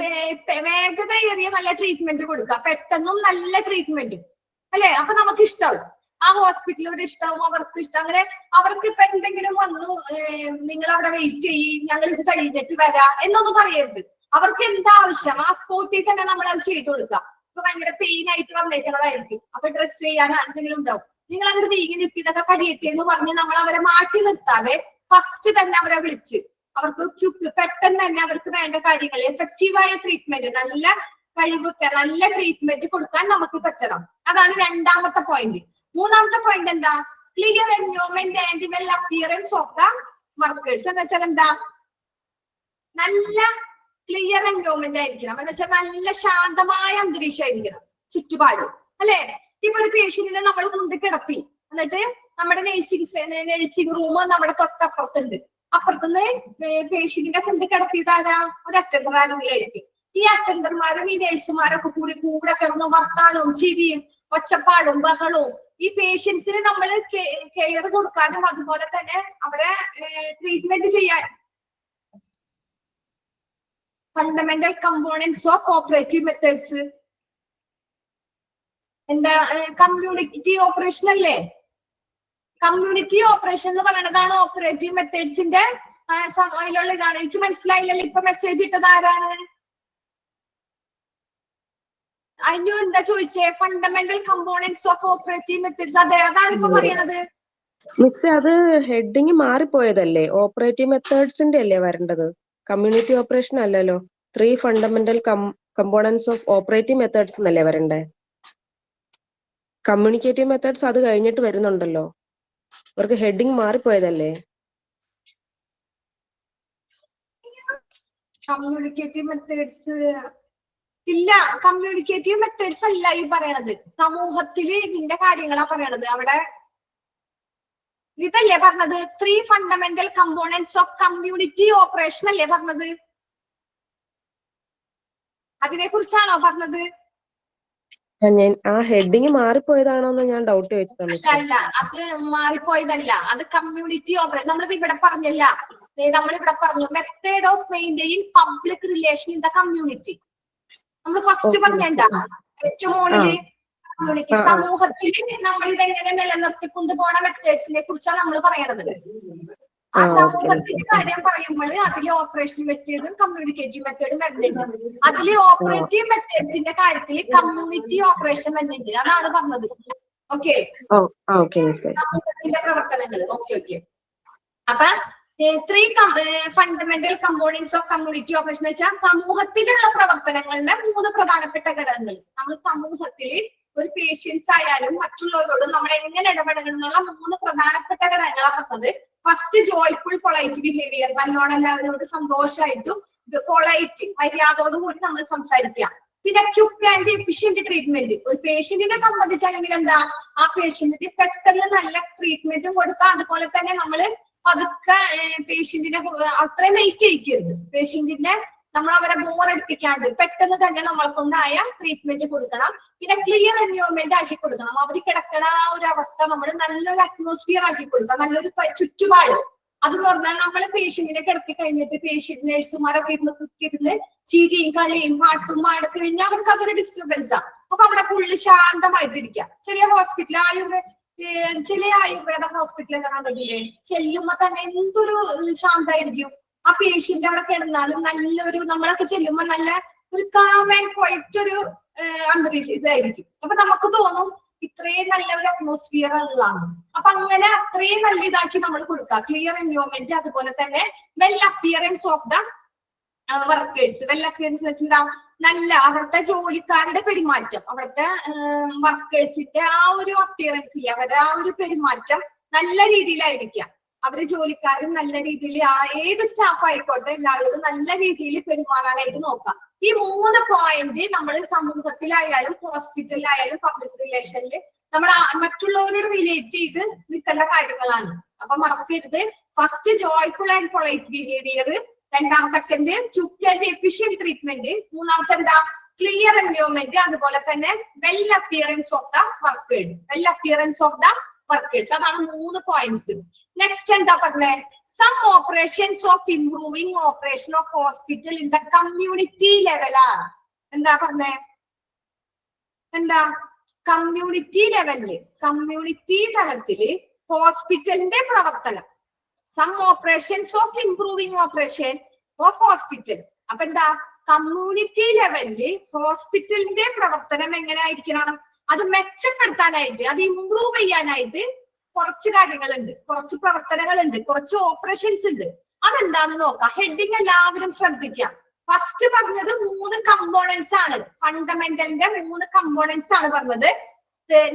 വേഗതയേറിയ നല്ല ട്രീറ്റ്മെന്റ് കൊടുക്കുക, പെട്ടെന്നും നല്ല ട്രീറ്റ്മെന്റും അല്ലെ. അപ്പൊ നമുക്ക് ഇഷ്ടാവും, ആ ഹോസ്പിറ്റലിലൂടെ ഇഷ്ടാവും, അവർക്ക് ഇഷ്ടം. അങ്ങനെ അവർക്ക് ഇപ്പൊ എന്തെങ്കിലും വന്നു, നിങ്ങൾ അവിടെ വെയിറ്റ് ചെയ്യും, ഞങ്ങൾ ഇത് കഴിഞ്ഞിട്ട് വരാം എന്നൊന്നും പറയരുത്. അവർക്ക് എന്താ ആവശ്യം ആ സ്പോട്ടിൽ തന്നെ നമ്മൾ അത് ചെയ്തു കൊടുക്കുക. ഇപ്പൊ ഭയങ്കര പെയിൻ ആയിട്ട് വന്നേക്കുന്നതായിരിക്കും, അപ്പൊ ഡ്രസ് ചെയ്യാൻ എന്തെങ്കിലും ഉണ്ടാവും, നിങ്ങൾ അങ്ങോട്ട് നീങ്ങി നിൽക്കി ഇതൊക്കെ കഴിയട്ടെ എന്ന് പറഞ്ഞ് നമ്മൾ അവരെ മാറ്റി നിർത്താതെ ഫസ്റ്റ് തന്നെ അവരെ വിളിച്ച് അവർക്ക് പെട്ടെന്ന് തന്നെ അവർക്ക് വേണ്ട കാര്യങ്ങൾ എഫക്റ്റീവായ ട്രീറ്റ്മെന്റ്, നല്ല കഴിവൊക്കെ നല്ല ട്രീറ്റ്മെന്റ് കൊടുക്കാൻ നമുക്ക് പറ്റണം. അതാണ് രണ്ടാമത്തെ പോയിന്റ്. മൂന്നാമത്തെ പോയിന്റ് എന്താ clear environment and well appearance of the workers. എന്ന് വെച്ചാൽ എന്താ നല്ല ക്ലിയർ എൻവയോൺമെന്റ് ആയിരിക്കണം, എന്ന് വെച്ചാൽ നല്ല ശാന്തമായ അന്തരീക്ഷമായിരിക്കണം ചുറ്റുപാട് അല്ലെ. ഇപ്പൊ ഒരു പേഷ്യന്റിനെ നമ്മൾ കൊണ്ട് കിടത്തി, എന്നിട്ട് നമ്മുടെ നഴ്സിംഗ് റൂം നമ്മുടെ തൊട്ടപ്പുറത്തുണ്ട്, അപ്പുറത്തുനിന്ന് പേഷ്യന്റിനെ കൊണ്ട് കിടത്തിയതാരാ ഒരു അറ്റൻഡർ ആരെങ്കിലായിരിക്കും. ഈ അറ്റൻഡർമാരും ഈ നഴ്സുമാരൊക്കെ കൂടെ കിടന്ന് വർത്താനവും ചിരിയും ഒച്ചപ്പാടും ബഹളവും ഈ പേഷ്യൻസിന് നമ്മൾ കെയർ കൊടുക്കാനും അതുപോലെ തന്നെ അവരെ ട്രീറ്റ്മെന്റ് ചെയ്യാൻ. Fundamental components of operative methods എന്താ കമ്മ്യൂണിറ്റി ഓപ്പറേഷൻ അല്ലേ. കമ്മ്യൂണിറ്റി ഓപ്പറേഷൻ എന്ന് പറയുന്നതാണ് ഓപ്പറേറ്റീവ് മെത്തേഡ്സിന്റെ അതിലുള്ള ഇതാണ്. എനിക്ക് മനസ്സിലായില്ലല്ലോ, ഇപ്പൊ മെസ്സേജ് ഇട്ടത് ആരാണ്? അതിന് എന്താ ചോദിച്ചേ? Fundamental components of operative methods. അതെ, അതാണ് ഇപ്പൊ പറയണത്. മിസ്, അത് ഹെഡിങ് മാറിപ്പോയതല്ലേ? ഓപ്പറേറ്റീവ് മെത്തേഡ്സിന്റെ അല്ലേ വരേണ്ടത്, കമ്മ്യൂണിറ്റി ഓപ്പറേഷൻ അല്ലല്ലോ. 3 fundamental components of operative methods എന്നല്ലേ വരണ്ടേ? കമ്മ്യൂണിക്കേറ്റീവ് മെത്തേഡ്സ് അത് കഴിഞ്ഞിട്ട് വരുന്നുണ്ടല്ലോ. അവർക്ക് ഹെഡിങ് മാറിപ്പോയതല്ലേ? കമ്മ്യൂണിക്കേറ്റീവ് മെത്തേഡ്സ് ഇല്ല, കമ്മ്യൂണിക്കേറ്റീവ് മെത്തേഡ്സ് അല്ല ഈ പറയണത്. സമൂഹത്തില് ഇതിന്റെ കാര്യങ്ങളാ പറയണത്. അവിടെ ഇതല്ലേ പറഞ്ഞത് 3 fundamental components of community operation അല്ലേ പറഞ്ഞത്? അതിനെ കുറിച്ചാണോ പറഞ്ഞത്? ആ ഹെഡിങ് മാറിപ്പോയതാണോന്ന് ഞാൻ ഡൗട്ട് ചോദിച്ചതാണ്. അല്ല, അത് മാറിപ്പോയതല്ല, അത് കമ്മ്യൂണിറ്റി ഓപ്പറേഷൻ. നമ്മളിത് ഇവിടെ പറഞ്ഞല്ല, നമ്മളിവിടെ പറഞ്ഞു method of maintain public relation in the community. നമ്മൾ ഫസ്റ്റ് പറഞ്ഞണ്ട ഏറ്റവും മുകളില് കമ്മ്യൂണിറ്റി, സമൂഹത്തിൽ നമ്മൾ ഇതെങ്ങനെ നിലനിർത്തിക്കൊണ്ട് പോണ മെത്തേഡ്സിനെ കുറിച്ചാണ് നമ്മൾ പറയണത്. ആ സമൂഹത്തിന്റെ കാര്യം പറയുമ്പോൾ അതില് ഓപ്പറേഷൻ മെത്തേഡും കമ്മ്യൂണിക്കേറ്റീവ് മെത്തേഡും വരുന്നുണ്ട്. അതില് ഓപ്പറേറ്റീവ് മെത്തേഡ്സിന്റെ കാര്യത്തിൽ കമ്മ്യൂണിറ്റി ഓപ്പറേഷൻ വരുന്നുണ്ട്. അതാണ് പറഞ്ഞത്. ഓക്കെ, സമൂഹത്തിന്റെ പ്രവർത്തനങ്ങൾ. ഓക്കെ. അപ്പൊ 3 fundamental components of community operation എന്ന് വെച്ചാൽ സമൂഹത്തിലുള്ള പ്രവർത്തനങ്ങളുടെ 3 പ്രധാനപ്പെട്ട ഘടകങ്ങൾ. നമ്മൾ സമൂഹത്തിൽ ഒരു പേഷ്യൻസ് ആയാലും മറ്റുള്ളവരോട് നമ്മൾ എങ്ങനെ ഇടപെടണം എന്നുള്ള 3 പ്രധാനപ്പെട്ട ഘടകങ്ങളാണ് പറഞ്ഞത്. ഫസ്റ്റ് ജോയ്ഫുൾ പൊളൈറ്റ് ബിഹേവിയർ, നല്ലോണം എല്ലാവരോട് സന്തോഷമായിട്ടും പൊളൈറ്റ് മര്യാദയോടുകൂടി നമ്മൾ സംസാരിക്കുക. പിന്നെ ക്വിക്ക് ആൻഡ് എഫിഷ്യന്റ് ട്രീറ്റ്മെന്റ്. ഒരു പേഷ്യന്റിനെ സംബന്ധിച്ചാണെങ്കിൽ എന്താ, ആ പേഷ്യന്റിന് പെട്ടെന്ന് നല്ല ട്രീറ്റ്മെന്റും കൊടുക്കുക. അതുപോലെ തന്നെ നമ്മൾ പതുക്കെ പേഷ്യന്റിനെ അത്രയും വെയിറ്റ് ചെയ്യിക്കരുത്. പേഷ്യന്റിനെ നമ്മൾ അവരെ ബോറടിപ്പിക്കാണ്ട് പെട്ടെന്ന് തന്നെ നമ്മളെ കൊണ്ടായ ട്രീറ്റ്മെന്റ് കൊടുക്കണം. പിന്നെ ക്ലിയർ എൻവയോൺമെന്റ് ആക്കി കൊടുക്കണം. അവർ കിടക്കണ ആ ഒരു അവസ്ഥ നമ്മൾ നല്ലൊരു അറ്റ്മോസ്ഫിയർ ആക്കി കൊടുക്കാം, നല്ലൊരു ചുറ്റുപാട്. അതെന്ന് പറഞ്ഞാൽ നമ്മൾ പേഷ്യന്റിനെ കിടത്തി കഴിഞ്ഞിട്ട് പേഷ്യന്റ് നഴ്സുമാരെ വീട്ടിൽ കുത്തിയിരുന്ന് ചിരിയും കളിയും പാട്ടും പാടി കഴിഞ്ഞാൽ അവർക്ക് അതൊരു ഡിസ്റ്റർബൻസ് ആണ്. അപ്പൊ അവിടെ ഫുള്ള് ശാന്തമായിട്ടിരിക്കാം. ചെറിയ ഹോസ്പിറ്റൽ ചില ആയുർവേദ ഹോസ്പിറ്റലൊക്കെ കണ്ടിട്ടില്ലേ, ചെല്ലുമ്പോ തന്നെ എന്തൊരു ശാന്തമായിരിക്കും. ആ പേഷ്യന്റ് അവിടെ കിടന്നാലും നല്ലൊരു, നമ്മളൊക്കെ ചെല്ലുമ്പോ നല്ല ഒരു കാം ആൻഡ് ക്വയറ്റ് ഒരു അന്തരീക്ഷം ഇതായിരിക്കും. അപ്പൊ നമുക്ക് തോന്നും ഇത്രയും നല്ല ഒരു അറ്റ്മോസ്ഫിയർ ഉള്ളതാണ്. അപ്പൊ അങ്ങനെ അത്രയും നല്ല ഇതാക്കി നമ്മൾ കൊടുക്കുക. ക്ലിയർ എൻവയോൺമെന്റ്, അതുപോലെ തന്നെ well appearance of the workers. Well appearance വെച്ചാൽ നല്ല അവിടുത്തെ ജോലിക്കാരുടെ പെരുമാറ്റം, അവിടുത്തെ വർക്കേഴ്സിന്റെ ആ ഒരു അപ്പിയറൻസ്, അവരുടെ ആ ഒരു പെരുമാറ്റം നല്ല രീതിയിലായിരിക്കാം. അവര് ജോലിക്കാരും നല്ല രീതിയിൽ, ഏത് സ്റ്റാഫ് ആയിക്കോട്ടെ എല്ലാവരോടും നല്ല രീതിയിൽ പെരുമാറാനായിട്ട് നോക്കാം. ഈ 3 പോയിന്റ് നമ്മൾ സമൂഹത്തിലായാലും ഹോസ്പിറ്റലിലായാലും പബ്ലിക് റിലേഷനിൽ നമ്മൾ മറ്റുള്ളവരോട് റിലേറ്റ് ചെയ്ത് നിൽക്കേണ്ട കാര്യങ്ങളാണ്. അപ്പൊ മറക്കരുത്, first joyful and polite behaviour, second quick and efficient treatment, മൂന്നാമത്തെ എന്താ ക്ലിയർ എൻവയോൺമെന്റ്, അതുപോലെ തന്നെ well appearance of the workers. Well appearance of the workers, അതാണ് 3 പോയിന്റ്സ്. നെക്സ്റ്റ് എന്താ പറഞ്ഞേ, some operations of improving operation of hospital in the community ലെവലാണ്. എന്താ പറഞ്ഞേ, എന്താ കമ്മ്യൂണിറ്റി ലെവലില്, കമ്മ്യൂണിറ്റി തലത്തില് ഹോസ്പിറ്റലിന്റെ പ്രവർത്തനം. Some operations of improving operation of hospital. അപ്പൊ എന്താ, കമ്മ്യൂണിറ്റി ലെവലില് ഹോസ്പിറ്റലിന്റെ പ്രവർത്തനം എങ്ങനെ ആയിരിക്കണം, അത് മെച്ചപ്പെടുത്താനായിട്ട്, അത് ഇംപ്രൂവ് ചെയ്യാനായിട്ട് കുറച്ച് കാര്യങ്ങളുണ്ട്, കുറച്ച് പ്രവർത്തനങ്ങളുണ്ട്, കുറച്ച് ഓപ്പറേഷൻസ് ഉണ്ട്. അതെന്താന്ന് നോക്കാം. ഹെഡിങ് എല്ലാവരും ശ്രദ്ധിക്കാം. ഫസ്റ്റ് പറഞ്ഞത് 3 കമ്പോണൻസ് ആണ്, ഫണ്ടമെന്റലിന്റെ 3 കമ്പോണൻസ് ആണ് പറഞ്ഞത്.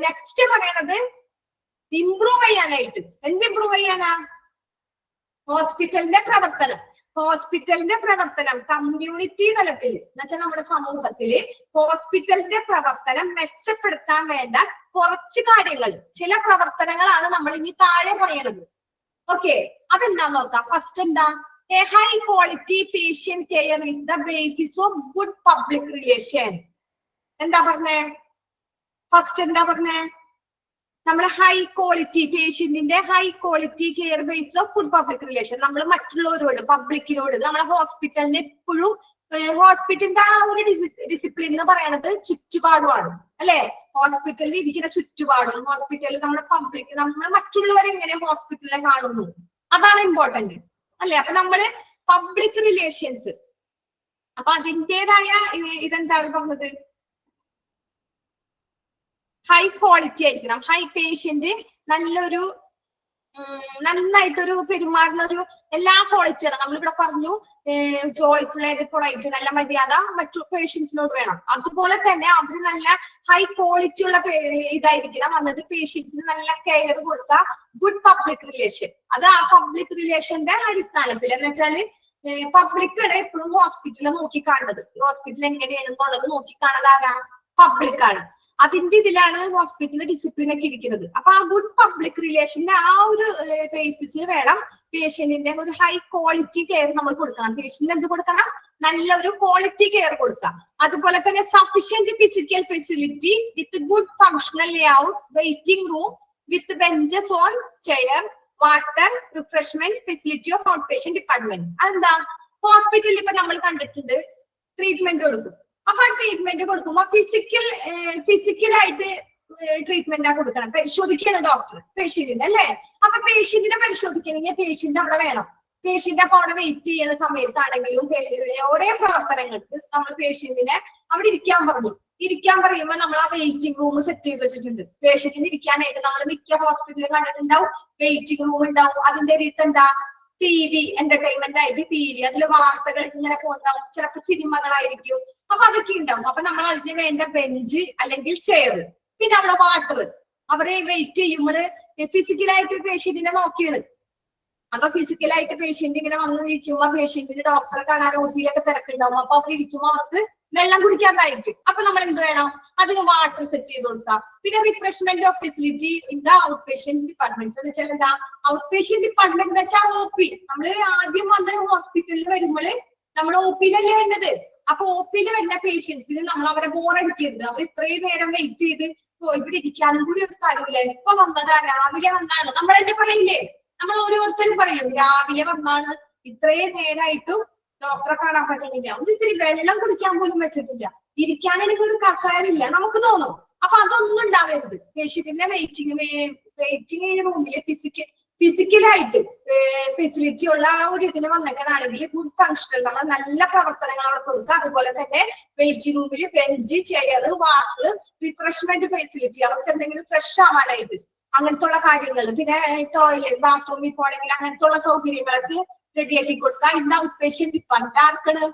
നെക്സ്റ്റ് പറയണത് ഇംപ്രൂവ് ചെയ്യാനായിട്ട്. എന്ത് ഇംപ്രൂവ് ചെയ്യാനാ, ഹോസ്പിറ്റലിന്റെ പ്രവർത്തനം. ഹോസ്പിറ്റലിന്റെ പ്രവർത്തനം കമ്മ്യൂണിറ്റി തലത്തിൽ എന്നുവെച്ചാൽ നമ്മുടെ സമൂഹത്തില് ഹോസ്പിറ്റലിന്റെ പ്രവർത്തനം മെച്ചപ്പെടുത്താൻ വേണ്ട കുറച്ച് കാര്യങ്ങൾ, ചില പ്രവർത്തനങ്ങളാണ് നമ്മൾ ഇനി താഴെ പറയുന്നത്. ഓക്കെ, അതെന്താ നോക്കാം. ഫസ്റ്റ് എന്താ, a high quality patient care is the basis of good public relation. എന്താ പറഞ്ഞേ, ഫസ്റ്റ് എന്താ പറഞ്ഞേ, നമ്മൾ ഹൈ ക്വാളിറ്റി പേഷ്യന്റിന്റെ high quality care base of good public relation. നമ്മൾ മറ്റുള്ളവരോട്, പബ്ലിക്കിനോട്, നമ്മളെ ഹോസ്പിറ്റലിന് എപ്പോഴും, ഹോസ്പിറ്റലിന്റെ ആ ഒരു ഡിസിപ്ലിൻ എന്ന് പറയുന്നത് ചുറ്റുപാടുമാണ് അല്ലെ. ഹോസ്പിറ്റലിൽ ഇരിക്കുന്ന ചുറ്റുപാടും, ഹോസ്പിറ്റലിൽ നമ്മുടെ പബ്ലിക്, നമ്മൾ മറ്റുള്ളവരെ എങ്ങനെ ഹോസ്പിറ്റലിനെ കാണുന്നു, അതാണ് ഇമ്പോർട്ടന്റ് അല്ലെ. അപ്പൊ നമ്മള് പബ്ലിക് റിലേഷൻസ്, അപ്പൊ അതിൻ്റെതായ ഇതെന്താണ് പറഞ്ഞത്, ഹൈ ക്വാളിറ്റി ആയിരിക്കണം. ഹൈ പേഷ്യന്റ് നല്ലൊരു നന്നായിട്ടൊരു പെരുമാറുന്ന ഒരു എല്ലാ ക്വാളിറ്റിയാണ്. നമ്മളിവിടെ പറഞ്ഞു ജോയ്ഫുൾ ആയിട്ട് പൊളൈറ്റ്, നല്ല മര്യാദ മറ്റു പേഷ്യൻസിനോട് വേണം. അതുപോലെ തന്നെ അവര് നല്ല ഹൈ ക്വാളിറ്റി ഉള്ള ഇതായിരിക്കണം. എന്നിട്ട് പേഷ്യൻസിന് നല്ല കെയർ കൊടുക്കുക. ഗുഡ് പബ്ലിക് റിലേഷൻ, അത് ആ പബ്ലിക് റിലേഷന്റെ അടിസ്ഥാനത്തിൽ എന്ന് വെച്ചാല് പബ്ലിക്കാണ് എപ്പോഴും ഹോസ്പിറ്റലിൽ നോക്കിക്കാണുന്നത്. ഹോസ്പിറ്റൽ എങ്ങനെയാണെന്നുള്ളത് നോക്കിക്കാണുന്നത് പബ്ലിക്കാണ്. അതിന്റെ ഇതിലാണ് ഹോസ്പിറ്റലിൽ ഡിസിപ്ലിൻ ഒക്കെ ഇരിക്കുന്നത്. അപ്പൊ ആ ഗുഡ് പബ്ലിക് റിലേഷന്റെ ആ ഒരു ബേസിസിൽ വേണം പേഷ്യന്റിന്റെ ഒരു ഹൈ ക്വാളിറ്റി കെയർ നമ്മൾ കൊടുക്കണം. പേഷ്യന്റിന് എന്ത് കൊടുക്കണം, നല്ലൊരു ക്വാളിറ്റി കെയർ കൊടുക്കാം. അതുപോലെ തന്നെ sufficient physical facility with good functional layout, waiting room with benches on chair, water, refreshment facility of out patient department. അതെന്താ, ഹോസ്പിറ്റലിൽ ഇപ്പൊ നമ്മൾ കണ്ടിട്ടുണ്ട് ട്രീറ്റ്മെന്റ് കൊടുക്കും. അപ്പൊ ആ ട്രീറ്റ്മെന്റ് കൊടുക്കുമ്പോ ഫിസിക്കലായിട്ട് ട്രീറ്റ്മെന്റ് ആ കൊടുക്കണം. പരിശോധിക്കണം ഡോക്ടർ പേഷ്യന്റിന്റെ അല്ലെ. അപ്പൊ പേഷ്യന്റിനെ പരിശോധിക്കണമെങ്കിൽ പേഷ്യന്റ് അവിടെ വേണം. പേഷ്യന്റ് അപ്പൊ അവിടെ വെയിറ്റ് ചെയ്യുന്ന സമയത്താണെങ്കിലും ഓരോ പ്രവർത്തനങ്ങൾക്ക് നമ്മൾ പേഷ്യന്റിനെ അവിടെ ഇരിക്കാൻ പറഞ്ഞു. ഇരിക്കാൻ പറയുമ്പോൾ നമ്മൾ ആ വെയിറ്റിംഗ് റൂം സെറ്റ് ചെയ്ത് വെച്ചിട്ടുണ്ട്. പേഷ്യന്റിന് ഇരിക്കാനായിട്ട് നമ്മൾ മിക്ക ഹോസ്പിറ്റലിൽ കണ്ടിട്ടുണ്ടാവും, വെയിറ്റിംഗ് റൂം ഉണ്ടാവും. അതിന്റെ അടുത്ത് എന്താ, TV എന്റർടൈൻമെന്റ് ആയിട്ട് TV, അതിൽ വാർത്തകൾ ഇങ്ങനെ പോകുണ്ടാവും, ചിലപ്പോൾ സിനിമകളായിരിക്കും. അപ്പൊ അതൊക്കെ ഉണ്ടാവും. അപ്പൊ നമ്മൾ അതിന് വേണ്ട ബെഞ്ച് അല്ലെങ്കിൽ ചെയർ, പിന്നെ അവിടെ വാട്ടർ. അവരെ വെയിറ്റ് ചെയ്യുമ്പോൾ ഫിസിക്കലായിട്ട് പേഷ്യന്റിനെ നോക്കിയാണ്. അപ്പൊ ഫിസിക്കലായിട്ട് പേഷ്യന്റ് ഇങ്ങനെ വന്നിരിക്കുമ്പോ പേഷ്യന്റിന് ഡോക്ടറെ കാണാൻ ഒത്തിരിയൊക്കെ തിരക്കുണ്ടാവും. അപ്പൊ അവർ ഇരിക്കുമ്പോൾ അവർക്ക് വെള്ളം കുടിക്കാതായിരിക്കും. അപ്പൊ നമ്മൾ എന്ത് വേണം, അതിന് വാട്ടർ സെറ്റ് ചെയ്ത് കൊടുക്കാം. പിന്നെ refreshment of facility in the out patient department എന്ന് വെച്ചാൽ എന്താ, ഔട്ട് പേഷ്യന്റ് ഡിപ്പാർട്ട്മെന്റ് എന്ന് വെച്ചാൽ ഒ പി. നമ്മള് ആദ്യം വന്ന് ഹോസ്പിറ്റലിൽ വരുമ്പോൾ നമ്മൾ ഒ പിയിലല്ലേ വരുന്നത്. അപ്പൊ ഒ പിയിൽ വരുന്ന പേഷ്യൻസിന് നമ്മൾ അവരെ ബോറടിക്കരുത്. അവർ ഇത്രയും നേരം വെയിറ്റ് ചെയ്ത് ഇവിടെ ഇരിക്കാനും കൂടി ഒരു സ്ഥലമില്ല. ഇപ്പൊ വന്നതാ, രാവിലെ വന്നാണ് നമ്മൾ എന്നെ പറയില്ലേ, നമ്മൾ ഓരോരുത്തരും പറയും രാവിലെ വന്നാണ്, ഇത്രയും നേരമായിട്ടും ഡോക്ടറെ കാണാൻ പറ്റുന്നില്ല, ഒന്ന് ഇത്തിരി വെള്ളം കുടിക്കാൻ പോലും വെച്ചിട്ടില്ല, ഇരിക്കാനാണെങ്കിൽ ഒരു കസേരയില്ല, നമുക്ക് തോന്നും. അപ്പൊ അതൊന്നും ഉണ്ടാവരുത്. പേഷ്യന്റിന്റെ വെയിറ്റിംഗ് റൂമില് ഫിസിക്കലായിട്ട് ഫെസിലിറ്റി ഉള്ള ആ ഒരു ഇതിന് വന്നേക്കാണെങ്കിൽ ഗുഡ് ഫങ്ഷണൽ നമ്മൾ നല്ല പ്രവർത്തനങ്ങൾ അവിടെ കൊടുക്കുക. അതുപോലെ തന്നെ വെയിറ്റിംഗ് റൂമിൽ bench, chair, water, refreshment facility, അവർക്ക് എന്തെങ്കിലും ഫ്രഷ് ആവാനായിട്ട് അങ്ങനത്തെ ഉള്ള കാര്യങ്ങൾ, പിന്നെ ടോയ്ലറ്റ്, ബാത്റൂമിൽ പോകണമെങ്കിൽ അങ്ങനത്തെ ഉള്ള സൗകര്യങ്ങളൊക്കെ റെഡിയാക്കി കൊടുക്കുക. ഇന്ന് ഔട്ട് പേഷ്യന്റ് ഡിപ്പാർട്ട്മെന്റ് ആർക്കാണ്,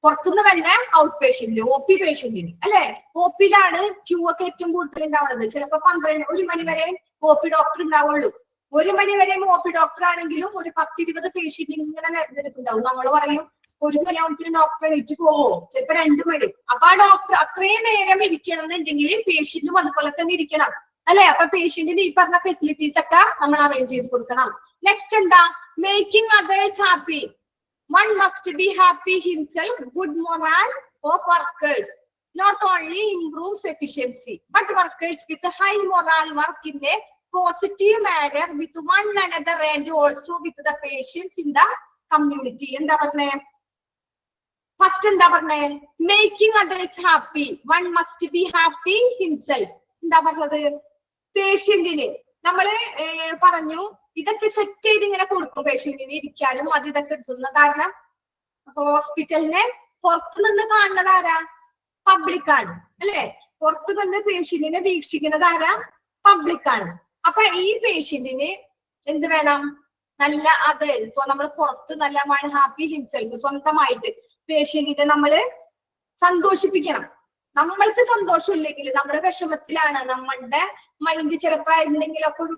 പുറത്തുനിന്ന് തന്നെ ഔട്ട് പേഷ്യന്റ്, ഒ പി പേഷ്യന്റിന് അല്ലെ. ഒ പിയിലാണ് ക്യൂ ഒക്കെ ഏറ്റവും കൂടുതൽ ഉണ്ടാവുന്നത്. ചിലപ്പോ 1 മണി വരെ ഒ പി ഡോക്ടർ ഉണ്ടാവുള്ളൂ. 1 മണി വരെ ഒ പി ഡോക്ടർ ആണെങ്കിലും ഒരു 10-20 പേഷ്യന്റ് ഇങ്ങനെ നിരക്കുണ്ടാവും. നമ്മൾ പറയും 1 മണിയാവുമ്പത്തിന് ഡോക്ടർ എണീറ്റ് പോവോ, ചിലപ്പോ 2 മണി. അപ്പൊ ആ ഡോക്ടർ അത്രയും നേരം ഇരിക്കണം എന്നുണ്ടെങ്കിൽ പേഷ്യന്റും അതുപോലെ തന്നെ ഇരിക്കണം അല്ലെ. അപ്പൊ പേഷ്യന്റിന് ഈ പറഞ്ഞ ഫെസിലിറ്റീസ് ഒക്കെ നമ്മൾ അറേഞ്ച് ചെയ്ത് കൊടുക്കണം. നെക്സ്റ്റ് എന്താ, making others happy. One must be happy himself. Good morale of workers not only improves efficiency, but workers with high morale work in a positive manner with one another and also with the patients in the community. എന്താ പറഞ്ഞേ, ഫസ്റ്റ് എന്താ പറഞ്ഞേ, making others happy. One must be happy himself. എന്താ പറഞ്ഞത്, പേഷ്യന്റിന് നമ്മള് പറഞ്ഞു ഇതൊക്കെ സെറ്റ് ചെയ്ത് ഇങ്ങനെ കൊടുക്കും പേഷ്യന്റിന് ഇരിക്കാനും അത് ഇതൊക്കെ എടുത്തുന്ന. കാരണം ഹോസ്പിറ്റലിനെ പുറത്തു നിന്ന് കാണുന്നത് ആരാ, പബ്ലിക്കാണ് അല്ലെ. പുറത്തു നിന്ന് പേഷ്യന്റിനെ വീക്ഷിക്കുന്നത് ആരാ, പബ്ലിക്കാണ്. അപ്പൊ ഈ പേഷ്യന്റിന് എന്ത് വേണം, നല്ല അത് ഇപ്പൊ നമ്മൾ പുറത്ത് നല്ല ഹാപ്പി ഹിംസെൽഫ്, സ്വന്തമായിട്ട് പേഷ്യന്റിനെ നമ്മള് സന്തോഷിപ്പിക്കണം. നമ്മൾക്ക് സന്തോഷമില്ലെങ്കിൽ നമ്മുടെ വിഷമത്തിലാണ്, നമ്മളുടെ മൈൻഡ് ചിലപ്പോ എന്തെങ്കിലുമൊക്കെ ഒരു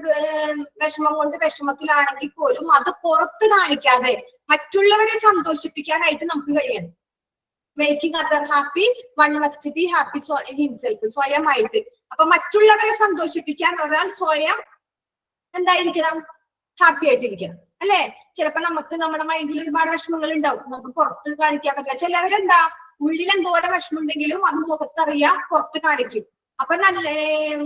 വിഷമം കൊണ്ട് വിഷമത്തിലാണെങ്കിൽ പോലും അത് പുറത്ത് കാണിക്കാതെ മറ്റുള്ളവരെ സന്തോഷിപ്പിക്കാനായിട്ട് നമുക്ക് കഴിയണം. Making other happy, one must be happy himself, സ്വയമായിട്ട്. അപ്പൊ മറ്റുള്ളവരെ സന്തോഷിപ്പിക്കാൻ ഒരാൾ സ്വയം എന്തായിരിക്കണം, ഹാപ്പി ആയിട്ടിരിക്കണം അല്ലെ. ചിലപ്പോ നമുക്ക് നമ്മുടെ മൈൻഡിൽ ഒരുപാട് വിഷമങ്ങൾ ഉണ്ടാവും, നമുക്ക് പുറത്ത് കാണിക്കാൻ പറ്റില്ല. ചിലവരെന്താ, ഉള്ളിൽ എന്തോരം വിഷമം ഉണ്ടെങ്കിലും അത് മുഖത്തറിയാം, പുറത്ത് കാണിക്കും. അപ്പൊ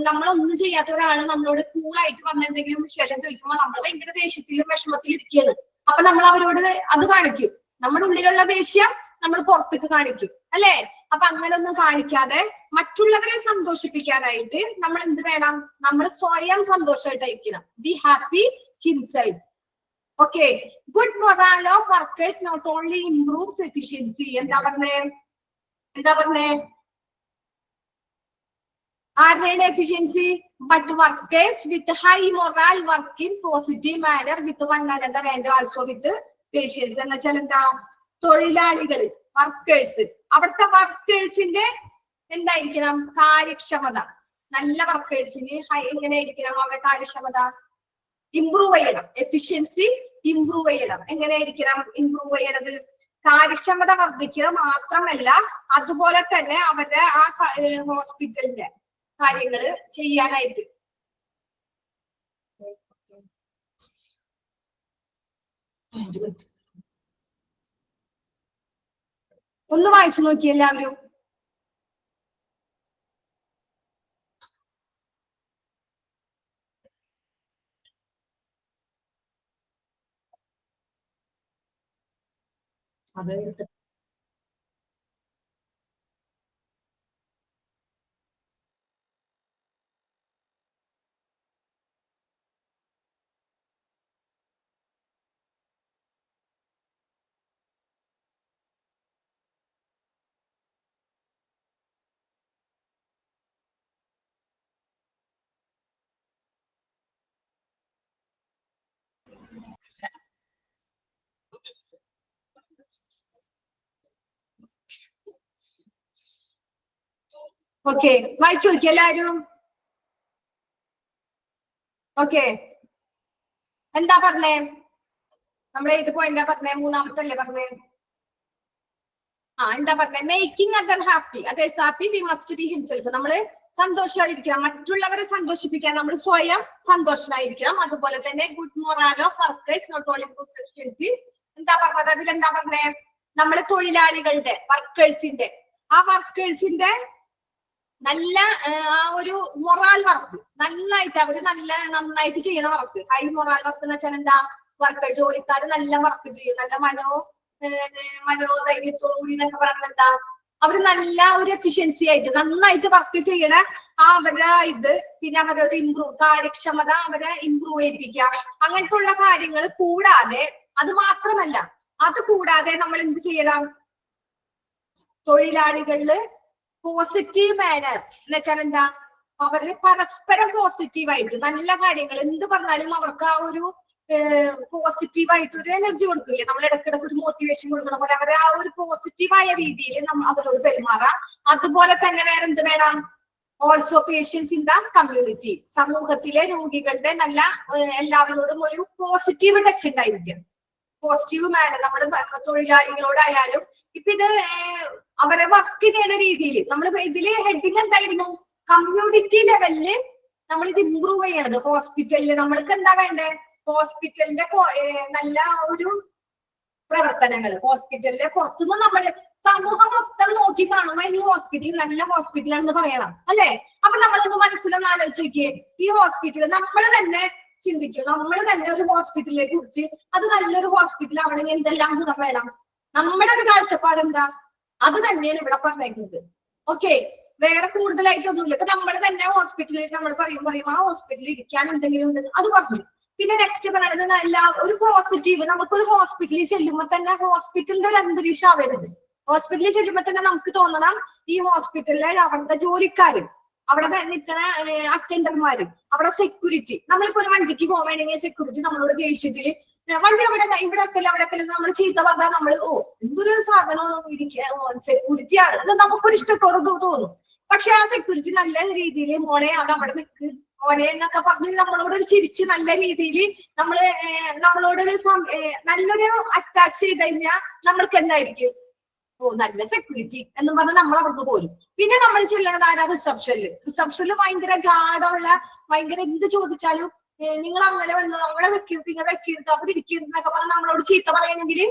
നമ്മളൊന്നും ചെയ്യാത്ത ഒരാള് നമ്മളോട് കൂളായിട്ട് വന്ന എന്തെങ്കിലും വിശേഷം ചോദിക്കുമ്പോൾ നമ്മൾ ഭയങ്കര ദേഷ്യത്തിലും വിഷമത്തിലും ഇരിക്കുകയാണ്. അപ്പൊ നമ്മൾ അവരോട് അത് കാണിക്കും, നമ്മുടെ ഉള്ളിലുള്ള ദേഷ്യം നമ്മൾ പുറത്തേക്ക് കാണിക്കും അല്ലെ. അപ്പൊ അങ്ങനൊന്നും കാണിക്കാതെ മറ്റുള്ളവരെ സന്തോഷിപ്പിക്കാനായിട്ട് നമ്മൾ എന്ത് വേണം, നമ്മൾ സ്വയം സന്തോഷമായിട്ടായിരിക്കണം. Be happy himself. Okay. Good morale of workers not only improves efficiency. എന്താ പറഞ്ഞേ, ആരുടെ efficiency, but workers with high morale work in positive manner with one another and also with patience. എന്ന് വെച്ചാൽ എന്താ, തൊഴിലാളികൾ, വർക്കേഴ്സ്, അവിടുത്തെ വർക്കേഴ്സിന്റെ എന്തായിരിക്കണം, കാര്യക്ഷമത. നല്ല വർക്കേഴ്സിന് എങ്ങനെയായിരിക്കണം അവരുടെ കാര്യക്ഷമത, ഇംപ്രൂവ് ചെയ്യണം. എഫിഷ്യൻസി ഇംപ്രൂവ് ചെയ്യണം. എങ്ങനെയായിരിക്കണം ഇംപ്രൂവ് ചെയ്യണത്, കാര്യക്ഷമത വർദ്ധിക്കുക മാത്രമല്ല അതുപോലെ തന്നെ അവരുടെ ആ ഹോസ്പിറ്റലിന്റെ കാര്യങ്ങള് ചെയ്യാനായിട്ട്. ഒന്ന് വായിച്ചു നോക്കി എല്ലാവരും. അത് ഓക്കെ, വായിച്ചു നോക്കി എല്ലാവരും. ഓക്കെ, എന്താ പറഞ്ഞേ? നമ്മൾ ഏത് പോയിന്റാ പറഞ്ഞേ? മൂന്നാമത്തല്ലേ പറഞ്ഞേ? എന്താ പറഞ്ഞേ? Making other happy, others happy, we must be himself. നമ്മള് സന്തോഷമായിരിക്കണം, മറ്റുള്ളവരെ സന്തോഷിപ്പിക്കാൻ നമ്മൾ സ്വയം സന്തോഷമായിരിക്കണം. അതുപോലെ തന്നെ good morale of workers not only improves efficiency. എന്താ പറഞ്ഞത്? അതിലെന്താ പറഞ്ഞേ? നമ്മള് തൊഴിലാളികളുടെ, വർക്കേഴ്സിന്റെ, ആ വർക്കേഴ്സിന്റെ നല്ല ആ ഒരു മൊറാൽ വർക്ക്, നന്നായിട്ട് അവര് നന്നായിട്ട് ചെയ്യണ വർക്ക്. ഹൈ മൊറാൽ വർക്ക് എന്ന് വെച്ചാൽ എന്താ? വർക്കർ, ജോലിക്കാർ നല്ല വർക്ക് ചെയ്യും, നല്ല മനോധൈര്യത്തോടുകൂടി എന്നൊക്കെ പറയുന്നത് എന്താ? അവര് നല്ല ഒരു എഫിഷ്യൻസി ആയിട്ട് നന്നായിട്ട് വർക്ക് ചെയ്യണ അവരെ പിന്നെ അവരൊരു കാര്യക്ഷമത അവരെ ഇംപ്രൂവ് ചെയ്യിപ്പിക്കുക, അങ്ങനത്തെ ഉള്ള കാര്യങ്ങൾ കൂടാതെ, അത് മാത്രമല്ല, അത് കൂടാതെ നമ്മൾ എന്ത് ചെയ്യണം? തൊഴിലാളികളില് പോസിറ്റീവ് മാനർ എന്ന് വെച്ചാൽ എന്താ? അവര് പരസ്പരം പോസിറ്റീവായിട്ട് നല്ല കാര്യങ്ങൾ എന്ത് പറഞ്ഞാലും അവർക്ക് ആ ഒരു പോസിറ്റീവായിട്ട് ഒരു എനർജി കൊടുക്കില്ലേ? നമ്മൾ ഇടയ്ക്കിടയ്ക്ക് ഒരു മോട്ടിവേഷൻ കൊടുക്കണ പോലെ അവരെ ആ ഒരു പോസിറ്റീവായ രീതിയിൽ നമ്മൾ അവരോട് പെരുമാറാം. അതുപോലെ തന്നെ വേറെ എന്ത് വേണം? Also patients in the community, സമൂഹത്തിലെ രോഗികളുടെ നല്ല എല്ലാവരോടും ഒരു പോസിറ്റീവ് ടച്ച് ഉണ്ടായിരിക്കും, പോസിറ്റീവ് മാനർ. നമ്മുടെ തൊഴിലാളികളോടായാലും ഇപ്പൊ ഇത് അവരെ വർക്ക് ചെയ്യുന്ന രീതിയിൽ നമ്മൾ ഇതില് ഹെഡിങ് എന്തായിരുന്നു? കമ്മ്യൂണിറ്റി ലെവലില് നമ്മൾ ഇത് ഇംപ്രൂവ് ചെയ്യണത്. ഹോസ്പിറ്റലില് നമ്മൾക്ക് എന്താ വേണ്ടേ? ഹോസ്പിറ്റലിന്റെ നല്ല ഒരു പ്രവർത്തനങ്ങൾ, ഹോസ്പിറ്റലിലെ പുറത്തുനിന്ന് നമ്മൾ സമൂഹം മൊത്തം നോക്കി കാണുമ്പോൾ ഈ ഹോസ്പിറ്റൽ നല്ല ഹോസ്പിറ്റലാണെന്ന് പറയണം, അല്ലെ? അപ്പൊ നമ്മളൊന്ന് മനസ്സിലൊന്ന് ആലോചിച്ച് നോക്കിയേ, ഈ ഹോസ്പിറ്റൽ നമ്മൾ തന്നെ ചിന്തിക്കും, നമ്മൾ തന്നെ ഒരു ഹോസ്പിറ്റലിനെ കുറിച്ച്, അത് നല്ലൊരു ഹോസ്പിറ്റൽ ആവണമെങ്കിൽ എന്തെല്ലാം ഗുണം വേണം? നമ്മുടെ ഒരു കാഴ്ചപ്പാട് എന്താ? അത് തന്നെയാണ് ഇവിടെ പറഞ്ഞേക്കുന്നത്. ഓക്കെ, വേറെ കൂടുതലായിട്ടൊന്നുമില്ല. ഇപ്പൊ നമ്മൾ തന്നെ ഹോസ്പിറ്റലിൽ നമ്മൾ പറയും ആ ഹോസ്പിറ്റലിൽ ഇരിക്കാൻ എന്തെങ്കിലും ഉണ്ട്, അത് പറഞ്ഞു. പിന്നെ നെക്സ്റ്റ് പറയുന്നത് നല്ല ഒരു പോസിറ്റീവ്. നമുക്കൊരു ഹോസ്പിറ്റലിൽ ചെല്ലുമ്പോൾ തന്നെ ഹോസ്പിറ്റലിന്റെ ഒരു അന്തരീക്ഷം ആവരുത്. ഹോസ്പിറ്റലിൽ ചെല്ലുമ്പോൾ തന്നെ നമുക്ക് തോന്നണം ഈ ഹോസ്പിറ്റലിലെ അവിടുത്തെ ജോലിക്കാര്, അവിടെ നിൽക്കുന്ന അറ്റൻഡർമാര്, അവിടെ സെക്യൂരിറ്റി. നമ്മളിപ്പോ ഒരു വണ്ടിക്ക് പോവേണമെങ്കിൽ സെക്യൂരിറ്റി നമ്മളോട് ദേഷ്യത്തില് വണ്ടി ഇവിടെ എത്തല്ല നമ്മൾ ചീത്ത പറഞ്ഞാൽ നമ്മൾ എന്തൊരു സാധനമാണ് സെക്യൂരിറ്റിയാണ്, ഇത് നമുക്കൊരു ഇഷ്ടത്തോടെ തോന്നും. പക്ഷെ ആ സെക്യൂരിറ്റി നല്ല രീതിയിൽ മോളെ അത് അവിടെ നിൽക്ക് മോനെ എന്നൊക്കെ പറഞ്ഞ് നമ്മളോട് ഒരു ചിരിച്ച് നല്ല രീതിയിൽ നമ്മളോടൊരു നല്ലൊരു അറ്റാച്ച് ചെയ്ത് കഴിഞ്ഞാൽ നമ്മൾക്ക് എന്തായിരിക്കും? നല്ല സെക്യൂരിറ്റി എന്ന് പറഞ്ഞ് നമ്മൾ അവിടുന്ന് പോരും. പിന്നെ നമ്മൾ ചെല്ലണത് ആരാ? റിസപ്ഷനിൽ ഭയങ്കര ജാടമുള്ള, ഭയങ്കര എന്ത് ചോദിച്ചാലും നിങ്ങൾ അങ്ങനെ വന്നു അവിടെ വെക്കരുത്, ഇങ്ങനെ വെക്കരുത്, അവിടെ ഇരിക്കരുത് എന്നൊക്കെ പറഞ്ഞാൽ നമ്മളോട് ചീത്ത പറയണമെങ്കിൽ,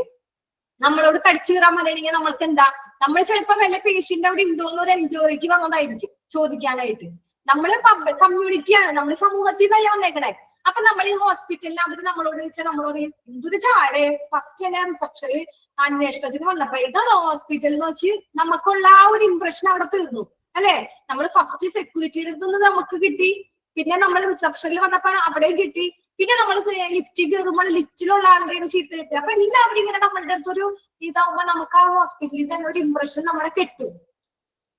നമ്മളോട് കടിച്ചു കീറാൻ മതിയെങ്കിൽ നമ്മൾക്ക് എന്താ? നമ്മൾ ചിലപ്പോ വല്ല പേഷ്യന്റ് അവിടെ ഉണ്ടോന്ന് ഒരു എൻക്വയറിക്ക് വന്നതായിരിക്കും ചോദിക്കാനായിട്ട്. നമ്മള് കമ്മ്യൂണിറ്റിയാണ്, നമ്മൾ സമൂഹത്തിൽ നിന്നല്ല വന്നേക്കണേ. അപ്പൊ നമ്മൾ ഈ ഹോസ്പിറ്റലിൽ അവര് നമ്മളോട് ചോദിച്ചാൽ നമ്മളോട് എന്തൊരു ചാടേ, ഫസ്റ്റ് തന്നെ റിസപ്ഷനിൽ അന്വേഷണത്തിന് വന്നപ്പോ ഇതാണോ ഹോസ്പിറ്റൽ എന്ന് വെച്ച് നമുക്കുള്ള ആ ഒരു ഇംപ്രഷൻ അവിടെ തീർന്നു, അല്ലെ? നമ്മൾ ഫസ്റ്റ് സെക്യൂരിറ്റിയുടെ അടുത്ത് നമുക്ക് കിട്ടി, പിന്നെ നമ്മൾ റിസപ്ഷനിൽ വന്നപ്പോ അവിടെയും കിട്ടി, പിന്നെ നമ്മൾ ലിഫ്റ്റിൽ കയറുമ്പോൾ ലിഫ്റ്റിലുള്ള ആളുടെയും ചീത്ത കിട്ടി. അപ്പൊ എല്ലാവരും ഇങ്ങനെ നമ്മളുടെ അടുത്തൊരു ഇതാവുമ്പോ നമുക്ക് ആ ഹോസ്പിറ്റലിൽ തന്നെ ഒരു ഇംപ്രഷൻ നമ്മളെ കിട്ടും.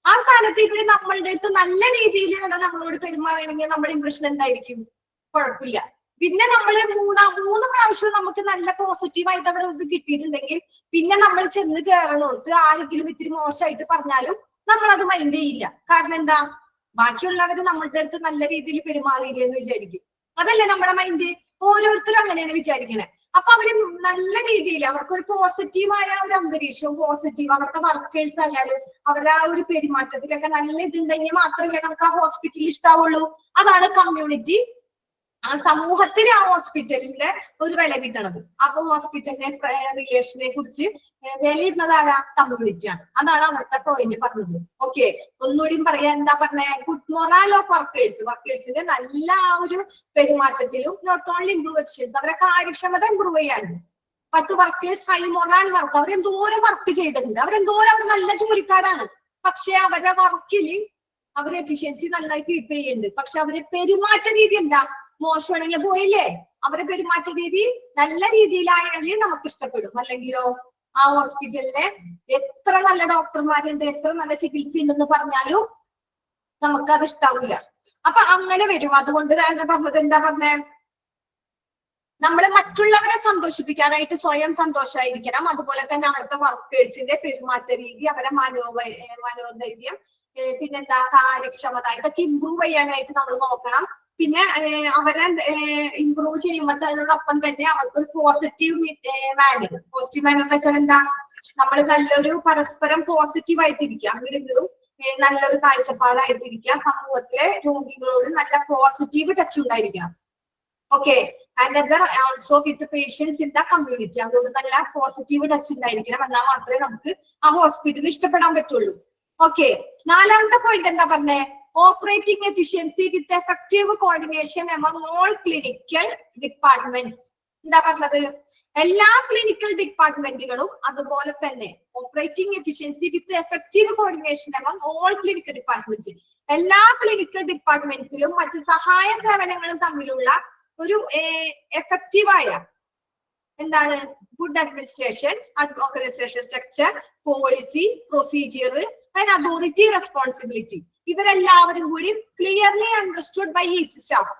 ആ സ്ഥാനത്ത് ഇവര് നമ്മളുടെ അടുത്ത് നല്ല രീതിയിലുള്ള നമ്മളോട് പെരുമാറണമെങ്കിൽ നമ്മുടെ ഇംപ്രഷൻ എന്തായിരിക്കും? കുഴപ്പമില്ല. പിന്നെ നമ്മൾ മൂന്ന് പ്രാവശ്യം നമുക്ക് നല്ല പോസിറ്റീവായിട്ട് അവിടെ കിട്ടിയിട്ടുണ്ടെങ്കിൽ പിന്നെ നമ്മൾ ചെന്ന് കയറണോട്ട് ആരെങ്കിലും ഇത്തിരി മോശമായിട്ട് പറഞ്ഞാലും നമ്മളത് മൈൻഡ് ചെയ്യില്ല. കാരണം എന്താ? ബാക്കിയുള്ളവര് നമ്മളുടെ അടുത്ത് നല്ല രീതിയിൽ പെരുമാറിയില്ലെന്ന് വിചാരിക്കും. അതല്ലേ നമ്മുടെ മൈൻഡ്? ഓരോരുത്തരും അങ്ങനെയാണ് വിചാരിക്കണേ. അപ്പൊ അവര് നല്ല രീതിയിൽ അവർക്കൊരു പോസിറ്റീവായ ഒരു അന്തരീക്ഷവും പോസിറ്റീവ്, അവരുടെ വർക്കേഴ്സ് ആയാലും അവരുടെ ആ ഒരു പെരുമാറ്റത്തിലൊക്കെ നല്ല ഇതുണ്ടെങ്കിൽ മാത്രമല്ലേ നമുക്ക് ആ ഹോസ്പിറ്റലിൽ ഇഷ്ടാവുള്ളൂ. അതാണ് കമ്മ്യൂണിറ്റി. ആ സമൂഹത്തിന് ആ ഹോസ്പിറ്റലിന്റെ ഒരു വില കിട്ടണത്. അപ്പൊ ഹോസ്പിറ്റലിനെ റിലേഷനെ കുറിച്ച് വിലയിടുന്നത് ആരാ? കമ്മ്യൂണിറ്റിയാണ്. അതാണ് അവിടുത്തെ പോയിന്റ് പറഞ്ഞത്. ഓക്കെ, ഒന്നുകൂടി പറയാ, എന്താ പറഞ്ഞ? ഗുഡ് മൊറാൽ ഓഫ് വർക്കേഴ്സിന്റെ നല്ല ആ ഒരു പെരുമാറ്റത്തിലും നോട്ട് ഓൺലി ഇംപ്രൂവ് എഫിഷ്യൻസി, അവരെ കാര്യക്ഷമത ഇംപ്രൂവ് ചെയ്യാണ്ട്. But workers high morale work, അവരെന്തോരം വർക്ക് ചെയ്തിട്ടുണ്ട്, അവരെന്തോരം അവിടെ നല്ല ജോലിക്കാരാണ്. പക്ഷെ അവരുടെ വർക്കില് അവർ എഫിഷ്യൻസി നന്നായി കീപ്പ് ചെയ്യുന്നുണ്ട്. പക്ഷെ അവരെ പെരുമാറ്റ രീതി എന്താ? മോശമാണെങ്കിൽ പോയില്ലേ? അവരെ പെരുമാറ്റ രീതി നല്ല രീതിയിലായാലും നമുക്ക് ഇഷ്ടപ്പെടും. അല്ലെങ്കിലോ ആ ഹോസ്പിറ്റലിലെ എത്ര നല്ല ഡോക്ടർമാരുണ്ട്, എത്ര നല്ല ചികിത്സ ഉണ്ടെന്ന് പറഞ്ഞാലും നമുക്കത് ഇഷ്ടാവില്ല. അപ്പൊ അങ്ങനെ വരും. അതുകൊണ്ട് പറഞ്ഞത് എന്താ പറഞ്ഞേ? നമ്മൾ മറ്റുള്ളവരെ സന്തോഷിപ്പിക്കാനായിട്ട് സ്വയം സന്തോഷമായിരിക്കണം. അതുപോലെ തന്നെ അവിടുത്തെ വർക്കേഴ്സിന്റെ പെരുമാറ്റ രീതി, അവരെ മനോധൈര്യം, പിന്നെന്താ കാര്യക്ഷമത, ഇതൊക്കെ ഇംപ്രൂവ് ചെയ്യാനായിട്ട് നമ്മൾ നോക്കണം. പിന്നെ അവരെ ഇംപ്രൂവ് ചെയ്യുമ്പോൾ അതിനോടൊപ്പം തന്നെ അവർക്ക് പോസിറ്റീവ് വാല്യൂ. പോസിറ്റീവ് വാല്യൂ എന്ന് വെച്ചാൽ എന്താ, നമ്മൾ നല്ലൊരു പരസ്പരം പോസിറ്റീവ് ആയിട്ടിരിക്കുക, അങ്ങനെയും നല്ലൊരു കാഴ്ചപ്പാടായിട്ടിരിക്കുക, സമൂഹത്തിലെ രോഗികളോട് നല്ല പോസിറ്റീവ് ടച്ച് ഉണ്ടായിരിക്കണം. Okay, another also with patients in the community, അതുകൊണ്ട് നല്ല പോസിറ്റീവ് ടച്ച് ഉണ്ടായിരിക്കണം. എന്നാൽ മാത്രമേ നമുക്ക് ആ ഹോസ്പിറ്റലിൽ ഇഷ്ടപ്പെടാൻ പറ്റുള്ളൂ. ഓക്കെ, നാലാമത്തെ പോയിന്റ് എന്താ പറഞ്ഞേ, operating efficiency with effective coordination among all clinical departments. എന്താ പറഞ്ഞത്, എല്ലാ ക്ലിനിക്കൽ ഡിപ്പാർട്ട്മെന്റുകളും അതുപോലെ തന്നെ operating efficiency with effective coordination among all clinical departments, എല്ലാ ക്ലിനിക്കൽ ഡിപ്പാർട്ട്മെന്റ്സിലും മറ്റ് സഹായ സേവനങ്ങളും തമ്മിലുള്ള ഒരു എഫക്റ്റീവായ എന്താണ് good administration, organisation structure, policy, procedure and authority responsibility, ഇവരെല്ലാവരും കൂടി clearly understood by each staff.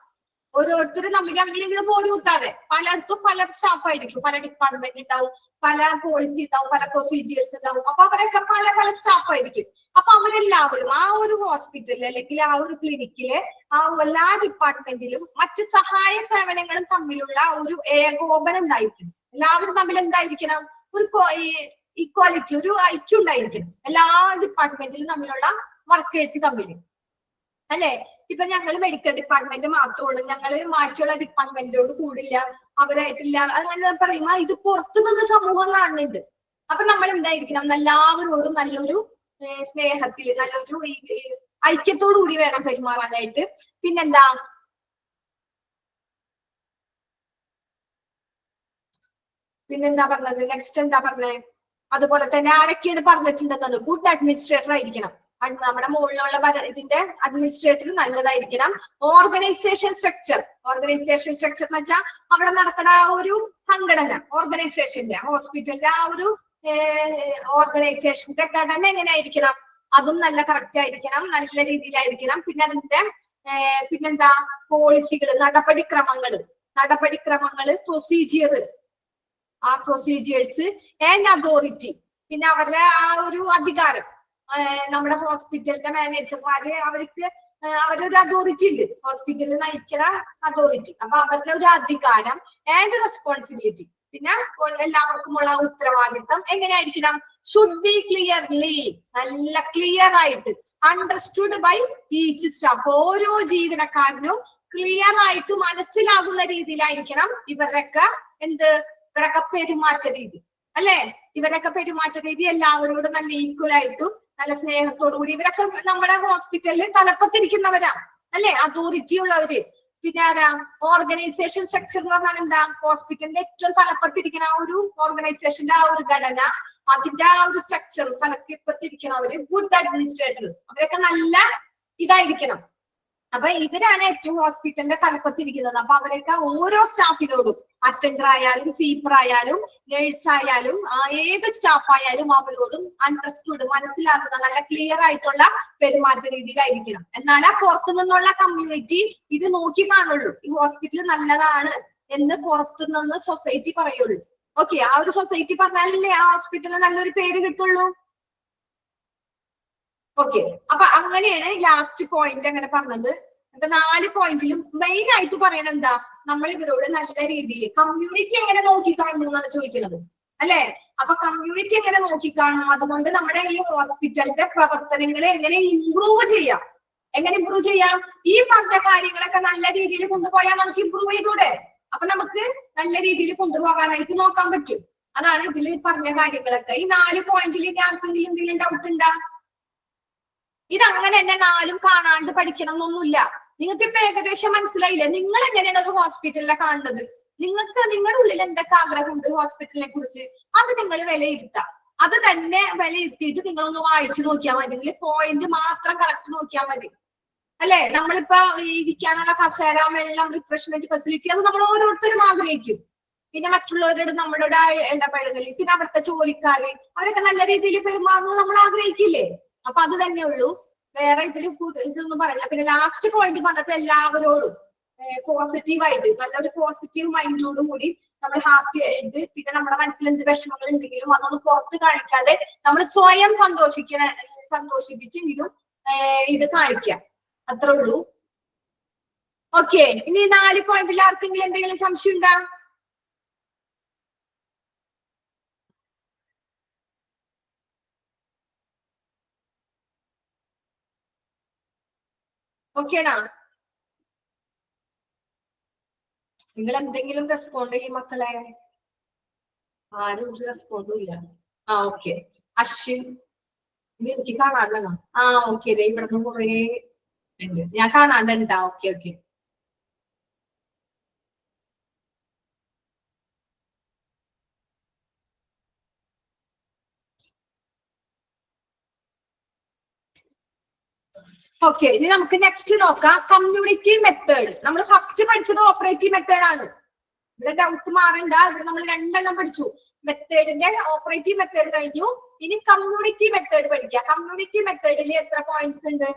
ഓരോരുത്തരും തമ്മിൽ അങ്ങനെ പോലും കൂട്ടാതെ പലയിടത്തും പല സ്റ്റാഫ് ആയിരിക്കും, പല ഡിപ്പാർട്ട്മെന്റ് ഉണ്ടാവും, പല പോളിസി ഉണ്ടാവും, പല പ്രൊസീജിയേഴ്സ് ഉണ്ടാവും. അപ്പൊ അവരൊക്കെ പല പല സ്റ്റാഫ് ആയിരിക്കും. അപ്പൊ അവരെല്ലാവരും ആ ഒരു ഹോസ്പിറ്റലിൽ അല്ലെങ്കിൽ ആ ഒരു ക്ലിനിക്കിലെ ആ എല്ലാ ഡിപ്പാർട്ട്മെന്റിലും മറ്റ് സഹായ സേവനങ്ങളും തമ്മിലുള്ള ഒരു ഏകോപനം ഉണ്ടായിരിക്കണം. എല്ലാവരും തമ്മിൽ എന്തായിരിക്കണം, ഒരു ഈക്വാലിറ്റി, ഒരു ഐക്യം ഉണ്ടായിരിക്കണം എല്ലാ ഡിപ്പാർട്ട്മെന്റിലും തമ്മിലുള്ള വർക്കേഴ്സ് തമ്മിൽ. അല്ലെ, ഇപ്പൊ ഞങ്ങൾ മെഡിക്കൽ ഡിപ്പാർട്ട്മെന്റ് മാത്രമുള്ളൂ, ഞങ്ങള് ബാക്കിയുള്ള ഡിപ്പാർട്ട്മെന്റിനോട് കൂടില്ല, അവരായിട്ടില്ല, അങ്ങനെ പറയുമ്പോ ഇത് പുറത്തു നിന്ന് സമൂഹം കാണുന്നുണ്ട്. അപ്പൊ നമ്മൾ എന്തായിരിക്കണം, എല്ലാവരോടും നല്ലൊരു സ്നേഹത്തിൽ നല്ലൊരു ഐക്യത്തോടു കൂടി വേണം പെരുമാറാനായിട്ട്. പിന്നെന്താ, പറഞ്ഞത്, നെക്സ്റ്റ് എന്താ പറഞ്ഞത്, അതുപോലെ തന്നെ ആരൊക്കെയാണ് പറഞ്ഞിട്ടുണ്ടെന്നത്, ഗുഡ് അഡ്മിനിസ്ട്രേറ്റർ ആയിരിക്കണം. നമ്മുടെ മുകളിലുള്ള ഇതിന്റെ അഡ്മിനിസ്ട്രേറ്റർ നല്ലതായിരിക്കണം. ഓർഗനൈസേഷൻ സ്ട്രക്ചർ എന്ന് വെച്ചാൽ അവിടെ നടക്കുന്ന ആ ഒരു സംഘടന, ഓർഗനൈസേഷന്റെ ഹോസ്പിറ്റലിന്റെ ആ ഒരു ഓർഗനൈസേഷന്റെ ഘടന എങ്ങനെയായിരിക്കണം, അതും നല്ല കറക്റ്റ് ആയിരിക്കണം, നല്ല രീതിയിലായിരിക്കണം. പിന്നെ അതിന്റെ പിന്നെന്താ, പോളിസികൾ, നടപടിക്രമങ്ങള്, പ്രൊസീജിയർ, ആ പ്രൊസീജിയേഴ്സ് ആൻഡ് അതോറിറ്റി, പിന്നെ അവരുടെ ആ ഒരു അധികാരം. നമ്മുടെ ഹോസ്പിറ്റലിന്റെ മാനേജർമാര് അവരൊരു അതോറിറ്റി ഉണ്ട്, ഹോസ്പിറ്റലിൽ നയിക്കുന്ന അതോറിറ്റി. അപ്പൊ അവരുടെ ഒരു അധികാരം ആൻഡ് റെസ്പോൺസിബിലിറ്റി, പിന്നെ എല്ലാവർക്കുമുള്ള ഉത്തരവാദിത്തം എങ്ങനെയായിരിക്കണം, ഷുഡ് ബി ക്ലിയർലി, നല്ല ക്ലിയർ ആയിട്ട് അണ്ടർസ്റ്റുഡ് ബൈ ഈച്ച് സ്റ്റാഫ്, ഓരോ ജീവനക്കാരനും ക്ലിയർ ആയിട്ട് മനസ്സിലാകുന്ന രീതിയിലായിരിക്കണം ഇവരൊക്കെ പെരുമാറ്റ രീതി. അല്ലെ, ഇവരൊക്കെ പെരുമാറ്റ രീതി എല്ലാവരോടും നല്ല ഈക്വൽ ആയിട്ടും നല്ല സ്നേഹത്തോടു കൂടി. ഇവരൊക്കെ നമ്മുടെ ഹോസ്പിറ്റലിൽ തലപ്പത്തിരിക്കുന്നവരാ, അല്ലെ, അതോറിറ്റി ഉള്ളവര്. പിന്നെ ആരാ, ഓർഗനൈസേഷൻ സ്ട്രക്ചർ എന്ന് പറഞ്ഞാൽ എന്താ, ഹോസ്പിറ്റലിന്റെ ഏറ്റവും തലപ്പത്തിരിക്കുന്ന ആ ഒരു ഓർഗനൈസേഷന്റെ ആ ഒരു ഘടന, അതിന്റെ ആ ഒരു സ്ട്രക്ചർ തലപ്പത്തിരിക്കുന്നവര് ഗുഡ് അഡ്മിനിസ്ട്രേറ്റർ, അവരൊക്കെ നല്ല ഇതായിരിക്കണം. അപ്പൊ ഇവരാണ് ഏറ്റവും ഹോസ്പിറ്റലിന്റെ തലപ്പത്തിരിക്കുന്നത്. അപ്പൊ അവരൊക്കെ ഓരോ സ്റ്റാഫിനോടും, അറ്റൻഡർ ആയാലും സീപ്പർ ആയാലും നേഴ്സ് ആയാലും ഏത് സ്റ്റാഫ് ആയാലും അവരോടും അണ്ടർസ്റ്റുഡ്, മനസ്സിലാക്കുന്ന നല്ല ക്ലിയർ ആയിട്ടുള്ള പെരുമാറ്റ രീതിയിലായിരിക്കണം. എന്നാൽ ആ പുറത്തു നിന്നുള്ള കമ്മ്യൂണിറ്റി ഇത് നോക്കി കാണുള്ളൂ, ഈ ഹോസ്പിറ്റൽ നല്ലതാണ് എന്ന് പുറത്തു നിന്ന് സൊസൈറ്റി പറയുള്ളൂ. ഓക്കെ, ആ ഒരു സൊസൈറ്റി പറഞ്ഞാലല്ലേ ആ ഹോസ്പിറ്റലിന് നല്ലൊരു പേര് കിട്ടുള്ളൂ. ഓക്കെ, അപ്പൊ അങ്ങനെയാണ് ലാസ്റ്റ് പോയിന്റ് അങ്ങനെ പറഞ്ഞത്. അപ്പൊ 4 പോയിന്റിലും മെയിൻ ആയിട്ട് പറയണ എന്താ, നമ്മൾ ഇവരോട് നല്ല രീതിയിൽ കമ്മ്യൂണിറ്റി എങ്ങനെ നോക്കിക്കാണുന്നു എന്നാണ് ചോദിക്കുന്നത്, അല്ലെ. അപ്പൊ കമ്മ്യൂണിറ്റി എങ്ങനെ നോക്കിക്കാണും, അതുകൊണ്ട് നമ്മുടെ ഈ ഹോസ്പിറ്റലിന്റെ പ്രവർത്തനങ്ങളെ എങ്ങനെ ഇംപ്രൂവ് ചെയ്യാം, ഈ പറഞ്ഞ കാര്യങ്ങളൊക്കെ നല്ല രീതിയിൽ കൊണ്ടുപോയാൽ നമുക്ക് ഇംപ്രൂവ് ചെയ്തൂടെ. അപ്പൊ നമുക്ക് നല്ല രീതിയിൽ കൊണ്ടുപോകാനായിട്ട് നോക്കാൻ പറ്റും. അതാണ് ഇതിൽ പറഞ്ഞ കാര്യങ്ങളൊക്കെ. ഈ 4 പോയിന്റിൽ ആർക്കെങ്കിലും എന്തെങ്കിലും ഡൗട്ട് ഉണ്ടാ? ഇതങ്ങനെ തന്നെ 4ഉം കാണാണ്ട് പഠിക്കണം എന്നൊന്നുമില്ല. നിങ്ങൾക്ക് ഇപ്പൊ ഏകദേശം മനസ്സിലായില്ലേ നിങ്ങൾ എങ്ങനെയാണ് ഒരു ഹോസ്പിറ്റലിനെ കാണുന്നത്, നിങ്ങൾക്ക് നിങ്ങളുടെ ഉള്ളിൽ എന്തൊക്കെ ആഗ്രഹമുണ്ട് ഹോസ്പിറ്റലിനെ കുറിച്ച്, അത് നിങ്ങൾ വിലയിരുത്താം. അത് തന്നെ വിലയിരുത്തിയിട്ട് നിങ്ങളൊന്ന് വായിച്ചു നോക്കിയാൽ മതി, നിങ്ങൾ പോയിന്റ് മാത്രം കറക്റ്റ് നോക്കിയാൽ മതി. അല്ലെ, നമ്മളിപ്പോ ഇരിക്കാനുള്ള കസേര, വെള്ളം, റിഫ്രഷ്മെന്റ് ഫെസിലിറ്റി, അത് നമ്മൾ ഓരോരുത്തരും ആഗ്രഹിക്കും. പിന്നെ മറ്റുള്ളവരോട് നമ്മളോട് ഇടപഴകൽ, പിന്നെ അവിടുത്തെ ജോലിക്കാര് അവരൊക്കെ നല്ല രീതിയിൽ പെരുമാറുന്നത് നമ്മൾ ആഗ്രഹിക്കില്ലേ. അപ്പൊ അത് തന്നെ ഉള്ളൂ, വേറെ ഇതൊന്നും പറയില്ല. പിന്നെ ലാസ്റ്റ് പോയിന്റ് പറഞ്ഞത് എല്ലാവരോടും പോസിറ്റീവായിട്ട് നല്ലൊരു പോസിറ്റീവ് മൈൻഡോടും കൂടി നമ്മൾ ഹാപ്പി ആയിട്ട്, പിന്നെ നമ്മുടെ മനസ്സിൽ എന്ത് വിഷമങ്ങൾ ഉണ്ടെങ്കിലും അതൊന്നും പുറത്ത് കാണിക്കാതെ നമ്മൾ സ്വയം സന്തോഷിപ്പിച്ചെങ്കിലും ഇത് കാണിക്കാം, അത്രേ ഉള്ളൂ. ഓക്കെ, ഇനി 4 പോയിന്റിൽ ആർക്കെങ്കിലും എന്തെങ്കിലും സംശയം ഉണ്ടാ? ഓക്കേടാ, നിങ്ങൾ എന്തെങ്കിലും റെസ്പോണ്ട് ചെയ്യും മക്കളെ. ആരും ഒരു റെസ്പോണ്ടും ഇല്ല. ഓക്കെ, അശ്വിൻ എനിക്ക് കാണാണ്ടോ? ഓക്കെ, ഇവിടെ നിന്ന് കുറേ ഉണ്ട്, ഞാൻ കാണാണ്ടുണ്ടാ. Okay okay, okay. ഇനി നമുക്ക് നെക്സ്റ്റ് നോക്കാം, കമ്മ്യൂണിറ്റി മെത്തേഡ്. നമ്മൾ ഫസ്റ്റ് പഠിച്ചത് ഓപ്പറേറ്റീവ് മെത്തേഡ് ആണ്. ഇവിടെ ഡൗട്ട് മാറണ്ട, ഇവിടെ നമ്മൾ 2 എണ്ണം പഠിച്ചു. മെത്തേഡിന്റെ ഓപ്പറേറ്റീവ് മെത്തേഡ് കഴിഞ്ഞു, ഇനി കമ്മ്യൂണിറ്റി മെത്തേഡ് പഠിക്കാം. കമ്മ്യൂണിറ്റി മെത്തേഡിൽ എത്ര പോയിന്റ്സ് ഉണ്ട്?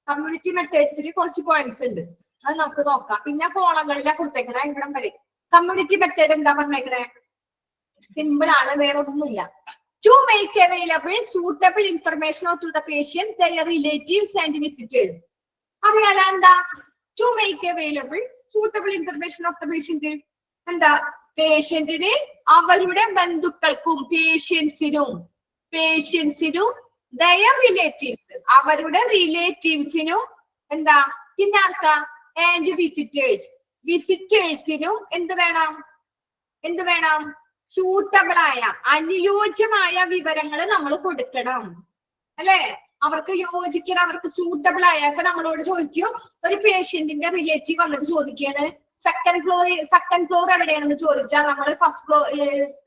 കമ്മ്യൂണിറ്റി മെത്തേഡ്സിൽ കുറച്ച് പോയിന്റ്സ് ഉണ്ട്, അത് നമുക്ക് നോക്കാം. പിന്നെ കോളങ്ങളിലാണ് കൊടുത്തേക്കണേ ഇവിടം വരെ. കമ്മ്യൂണിറ്റി മെത്തേഡ് എന്താ പറഞ്ഞേക്കണേ? സിമ്പിൾ ആണ്, വേറെ ഒന്നുമില്ല. To make available suitable information to the patients, their relatives and visitors. അറിയാലോ എന്താ? To make available suitable information of the patient. എന്താ? പേഷ്യന്റിന് അവരുടെ ബന്ധുക്കൾക്കും പേഷ്യൻസിനും their relatives അവരുടെ റിലേറ്റീവ്സിനും എന്താ? പിന്നെ ആർക്കാ? ആൻഡ് വിസിറ്റേഴ്സിനും എന്ത് വേണം? സൂട്ടബിൾ ആയ, അനുയോജ്യമായ വിവരങ്ങൾ നമ്മൾ കൊടുക്കണം, അല്ലെ? അവർക്ക് യോജിക്കണം, അവർക്ക് സൂട്ടബിൾ ആയ. ഇപ്പൊ നമ്മളോട് ചോദിക്കും, ഒരു പേഷ്യന്റിന്റെ റിലേറ്റീവ് വന്നിട്ട് ചോദിക്കാണ് സെക്കൻഡ് ഫ്ലോർ എവിടെയാണെന്ന് ചോദിച്ചാൽ നമ്മൾ first floor,